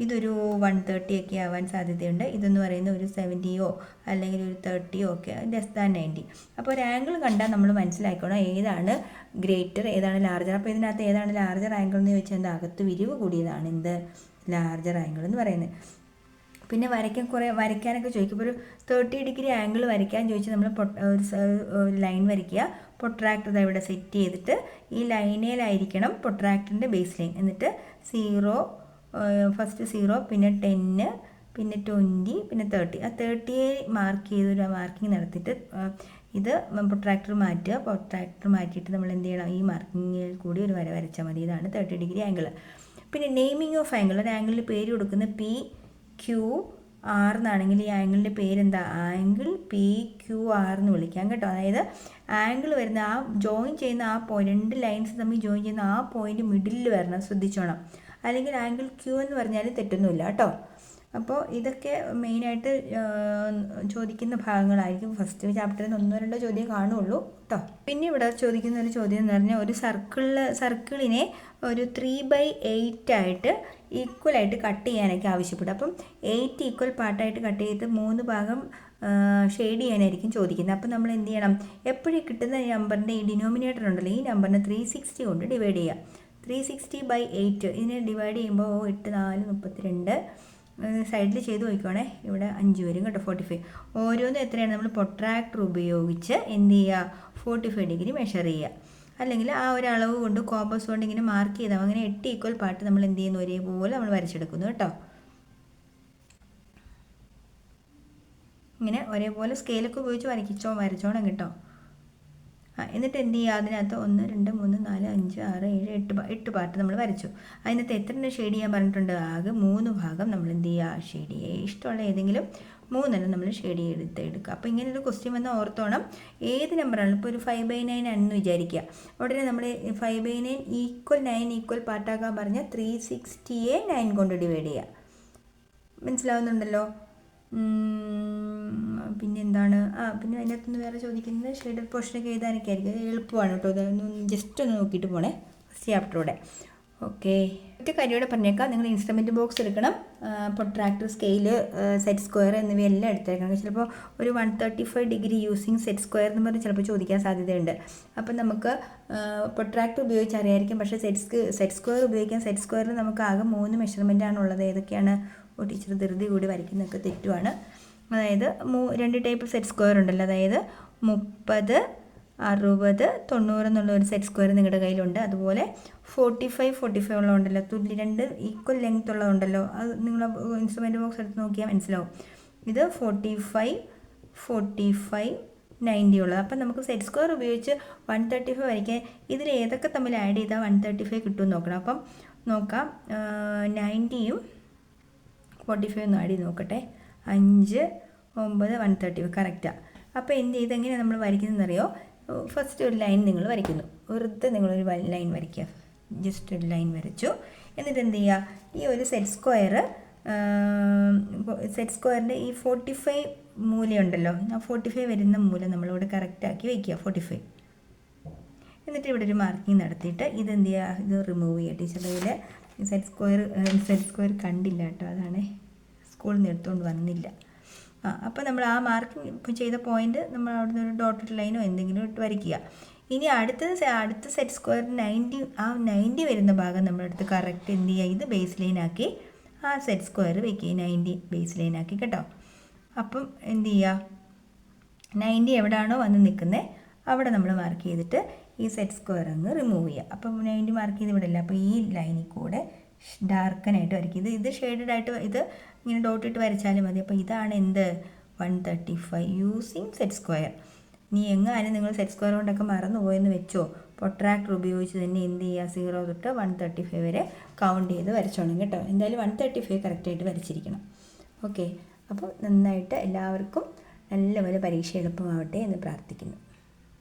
ഇതൊരു 130 ഒക്കെ ആവാൻ സാധ്യതയുണ്ട്. ഇതെന്ന് പറയുന്ന ഒരു 70യോ അല്ലെങ്കിൽ ഒരു 30യോ ഒക്കെ, ലെസ് ദാൻ 90. അപ്പോൾ ഒരു ആംഗിൾ കണ്ടാൽ നമ്മൾ മനസ്സിലാക്കണം ഏതാണ് ഗ്രേറ്റർ ഏതാണ് ലാർജർ. അപ്പോൾ ഇതിനകത്ത് ഏതാണ് ലാർജർ ആംഗിൾ എന്ന് ചോദിച്ചാൽ എന്താ, അകത്ത് വിരിവ് കൂടിയതാണ് എന്ത് ലാർജർ ആംഗിൾ എന്ന് പറയുന്നത്. പിന്നെ വരയ്ക്കാനൊക്കെ ചോദിക്കും. ഇപ്പോൾ ഒരു 30 ഡിഗ്രി ആംഗിൾ വരയ്ക്കാൻ ചോദിച്ചാൽ നമ്മൾ ഒരു ലൈൻ വരയ്ക്കുക. പ്രൊട്രാക്ടർ ഇവിടെ സെറ്റ് ചെയ്തിട്ട് ഈ ലൈനേലായിരിക്കണം പ്രൊട്രാക്ടറിൻ്റെ ബേസ് ലൈൻ. എന്നിട്ട് 0, ഫസ്റ്റ് 0, പിന്നെ 10, പിന്നെ 20, പിന്നെ 30. ആ 30യെ മാർക്ക് ചെയ്തൊരു മാർക്കിങ് നടത്തിയിട്ട് ഇത് പ്രൊട്രാക്ടർ മാറ്റുക. പ്രൊട്രാക്ടർ മാറ്റിയിട്ട് നമ്മൾ എന്ത് ചെയ്യണം, ഈ മാർക്കിങ്ങിൽ കൂടി ഒരു വര വരച്ചാൽ മതി. ഇതാണ് 30 ഡിഗ്രി ആംഗിൾ. പിന്നെ നെയിമിങ് ഓഫ് ആംഗിൾ, ഒരു ആംഗിളിന് പേര് കൊടുക്കുന്ന PQR എന്നാണെങ്കിൽ ഈ ആംഗിളിൻ്റെ പേരെന്താ, ആംഗിൾ PQR എന്ന് വിളിക്കാം കേട്ടോ. അതായത് ആംഗിൾ വരുന്ന ആ ജോയിൻ ചെയ്യുന്ന ആ പോയിന്റ്, 2 ലൈൻസ് തമ്മിൽ ജോയിൻ ചെയ്യുന്ന ആ പോയിന്റ് മിഡിലിൽ വരണം, ശ്രദ്ധിച്ചോണം. അല്ലെങ്കിൽ ആംഗിൾ Q എന്ന് പറഞ്ഞാൽ തെറ്റൊന്നുമില്ല കേട്ടോ. അപ്പോൾ ഇതൊക്കെ മെയിനായിട്ട് ചോദിക്കുന്ന ഭാഗങ്ങളായിരിക്കും. ഫസ്റ്റ് ചാപ്റ്ററിൽ 1-2 ചോദ്യം കാണുള്ളൂ കേട്ടോ. പിന്നെ ഇവിടെ ചോദിക്കുന്ന ഒരു ചോദ്യം എന്ന് പറഞ്ഞാൽ ഒരു സർക്കിളിനെ ഒരു 3/8 ആയിട്ട് ഈക്വലായിട്ട് കട്ട് ചെയ്യാനൊക്കെ ആവശ്യപ്പെടും. അപ്പം 8 ഈക്വൽ പാർട്ടായിട്ട് കട്ട് ചെയ്ത് 3 ഭാഗം ഷെയ്ഡ് ചെയ്യാനായിരിക്കും ചോദിക്കുന്നത്. അപ്പം നമ്മൾ എന്ത് ചെയ്യണം, എപ്പോഴും കിട്ടുന്ന നമ്പറിൻ്റെ ഈ ഡിനോമിനേറ്റർ ഉണ്ടല്ലോ, ഈ നമ്പറിനെ 360 കൊണ്ട് ഡിവൈഡ് ചെയ്യുക. 360/8 ഇതിനെ ഡിവൈഡ് ചെയ്യുമ്പോൾ 8 4 32 സൈഡിൽ ചെയ്ത് നോക്കുവാണേ. ഇവിടെ 5 വരും കേട്ടോ, 45. ഓരോന്നും എത്രയാണ് നമ്മൾ പ്രൊട്രാക്ടർ ഉപയോഗിച്ച് എന്ത് ചെയ്യുക, 45 ഡിഗ്രി മെഷർ ചെയ്യുക. അല്ലെങ്കിൽ ആ ഒരു അളവ് കൊണ്ട് കോമ്പസ് കൊണ്ട് ഇങ്ങനെ മാർക്ക് ചെയ്താൽ അങ്ങനെ 8 ഈക്വൽ പാർട്ട് നമ്മൾ എന്ത് ചെയ്യുന്നു, ഒരേപോലെ നമ്മൾ വരച്ചെടുക്കുന്നു കേട്ടോ. ഇങ്ങനെ ഒരേപോലെ സ്കെയിലൊക്കെ ഉപയോഗിച്ച് വരച്ചോണം കേട്ടോ. എന്നിട്ട് എന്ത് ചെയ്യുക, അതിനകത്ത് 1 2 3 4 5 6 7 8 പാർട്ട് നമ്മൾ വരച്ചു. അതിനകത്ത് എത്ര ഷെയ്ഡ് ചെയ്യാൻ പറഞ്ഞിട്ടുണ്ട്, ആകെ 3 ഭാഗം നമ്മൾ എന്ത് ചെയ്യുക, ഷെയ്ഡ് ചെയ്യുക. ഇഷ്ടമുള്ള ഏതെങ്കിലും 3 നമ്മൾ ഷെയ്ഡ് എടുക്കുക. അപ്പോൾ ഇങ്ങനെ ഒരു ക്വസ്റ്റ്യൻ വന്നാൽ ഓർത്തോണം, ഏത് നമ്പറാണ്. ഇപ്പോൾ ഒരു 5/9 ആണെന്ന് വിചാരിക്കുക. ഉടനെ നമ്മൾ 5/9 ഈക്വൽ 9 ഈക്വൽ പാർട്ടാക്കാൻ പറഞ്ഞാൽ 360യെ 9 കൊണ്ട് ഡിവൈഡ് ചെയ്യുക. മനസ്സിലാവുന്നുണ്ടല്ലോ. പിന്നെ എന്താണ്, പിന്നെ അതിനകത്തുനിന്ന് വേറെ ചോദിക്കുന്നത് ഷെയ്ഡഡ് പോർഷനൊക്കെ എഴുതാനൊക്കെ ആയിരിക്കും. എളുപ്പമാണ് കേട്ടോ. അതൊന്ന് ജസ്റ്റ് ഒന്ന് നോക്കിയിട്ട് പോണേ ഫസ്റ്റ് ചാപ്റ്ററോടെ. ഓക്കെ, ഒറ്റ കാര്യമോടെ പറഞ്ഞേക്കാം, നിങ്ങൾ ഇൻസ്ട്രുമെൻറ്റ് ബോക്സ് എടുക്കണം. പ്രൊട്രാക്ടർ, സ്കെയില്, സെറ്റ് സ്ക്വയർ എന്നിവയെല്ലാം എടുത്തേക്കണം. ചിലപ്പോൾ ഒരു 135 ഡിഗ്രി യൂസിങ് സെറ്റ് സ്ക്വയർ എന്ന് പറഞ്ഞ് ചിലപ്പോൾ ചോദിക്കാൻ സാധ്യതയുണ്ട്. അപ്പം നമുക്ക് പ്രൊട്രാക്ടർ ഉപയോഗിച്ച് അറിയായിരിക്കും. പക്ഷേ സെറ്റ് സ്ക്വയർ ഉപയോഗിക്കാം. സെറ്റ് സ്ക്വയറിൽ നമുക്ക് ആകെ 3 മെഷർമെൻറ്റാണ് ഉള്ളത്. ഏതൊക്കെയാണ്, ടീച്ചർ ധൃതി കൂടി വരയ്ക്കുന്നതൊക്കെ തെറ്റുമാണ്. അതായത് 2 ടൈപ്പ് സെറ്റ് സ്ക്വയർ ഉണ്ടല്ലോ. അതായത് 30, 60, 90 എന്നുള്ള ഒരു സെറ്റ് സ്ക്വയർ നിങ്ങളുടെ കയ്യിലുണ്ട്. അതുപോലെ 45 ഉള്ളതുണ്ടല്ലോ, 2 ഈക്വൽ ലെങ്ത് ഉള്ളതുണ്ടല്ലോ. അത് നിങ്ങൾ ഇൻസ്ട്രുമെൻറ്റ് ബോക്സ് എടുത്ത് നോക്കിയാൽ മനസ്സിലാവും. ഇത് 45 90 ഉള്ളത്. അപ്പം നമുക്ക് സെറ്റ് സ്ക്വയർ ഉപയോഗിച്ച് 135 വരയ്ക്കാൻ ഇതിൽ ഏതൊക്കെ തമ്മിൽ ആഡ് ചെയ്താൽ 135 കിട്ടുമെന്ന് നോക്കണം. അപ്പം നോക്കാം, 90യും 45 ഒന്ന് ആഡ് ചെയ്ത് നോക്കട്ടെ. 5 9 135 കറക്റ്റാണ്. അപ്പോൾ എന്ത് ചെയ്ത് എങ്ങനെയാണ് നമ്മൾ വരയ്ക്കുന്നതെന്നറിയോ, ഫസ്റ്റ് ഒരു ലൈൻ നിങ്ങൾ വരയ്ക്കുന്നു. വെറുതെ നിങ്ങളൊരു ലൈൻ വരയ്ക്കുക. ജസ്റ്റ് ഒരു ലൈൻ വരച്ചു. എന്നിട്ട് എന്ത് ചെയ്യുക, ഈ ഒരു സെറ്റ് സ്ക്വയറിൻ്റെ ഈ 45 മൂലയുണ്ടല്ലോ, ആ 45 വരുന്ന മൂല നമ്മളിവിടെ കറക്റ്റാക്കി വയ്ക്കുക, 45. എന്നിട്ട് ഇവിടെ ഒരു മാർക്കിങ് നടത്തിയിട്ട് ഇതെന്ത് ചെയ്യുക, ഇത് റിമൂവ് ചെയ്യുക. ടീച്ചറുടെ കയ്യിൽ സെറ്റ് സ്ക്വയർ കണ്ടില്ല കേട്ടോ, അതാണ് സ്കൂളിൽ നിന്ന് എടുത്തുകൊണ്ട് വന്നില്ല. അപ്പോൾ നമ്മൾ ആ മാർക്കിങ് ഇപ്പോൾ ചെയ്ത പോയിന്റ് നമ്മൾ അവിടെ നിന്ന് ഒരു ഡോട്ടഡ് ലൈനോ എന്തെങ്കിലും ഇട്ട് വരയ്ക്കുക. ഇനി അടുത്ത സെറ്റ് സ്ക്വയർ 90 വരുന്ന ഭാഗം നമ്മളെടുത്ത് കറക്റ്റ് എന്ത് ചെയ്യുക, ഇത് ബേസ് ലൈനാക്കി ആ സെറ്റ് സ്ക്വയർ വയ്ക്കുക. 90 ബേസ് ലൈനാക്കി കേട്ടോ. അപ്പം എന്ത് ചെയ്യുക, 90 എവിടെയാണോ വന്ന് നിൽക്കുന്നത് അവിടെ നമ്മൾ മാർക്ക് ചെയ്തിട്ട് ഈ സെറ്റ് സ്ക്വയർ അങ്ങ് റിമൂവ് ചെയ്യുക. അപ്പം 90 മാർക്ക് ചെയ്ത് വിടില്ല. അപ്പോൾ ഈ ലൈനിൽ കൂടെ ഡാർക്കനായിട്ട് വരയ്ക്കും. ഇത് ഷെയ്ഡഡ് ആയിട്ട് ഇത് ഇങ്ങനെ ഡോട്ടിട്ട് വരച്ചാലും മതി. അപ്പോൾ ഇതാണ് എന്ത് 135 യൂസിങ് സെറ്റ് സ്ക്വയർ. ഇനി എങ്ങാനും നിങ്ങൾ സെറ്റ് സ്ക്വയർ കൊണ്ടൊക്കെ മറന്നുപോയെന്ന് വെച്ചോ, പ്രൊട്രാക്ടർ ഉപയോഗിച്ച് തന്നെ എന്ത് ചെയ്യുക, 0 തൊട്ട് 135 വരെ കൗണ്ട് ചെയ്ത് വരച്ചോണം കേട്ടോ. എന്തായാലും 135 കറക്റ്റായിട്ട് വരച്ചിരിക്കണം. ഓക്കെ, അപ്പോൾ നന്നായിട്ട് എല്ലാവർക്കും നല്ലപോലെ പരീക്ഷ എളുപ്പമാവട്ടെ എന്ന് പ്രാർത്ഥിക്കുന്നു.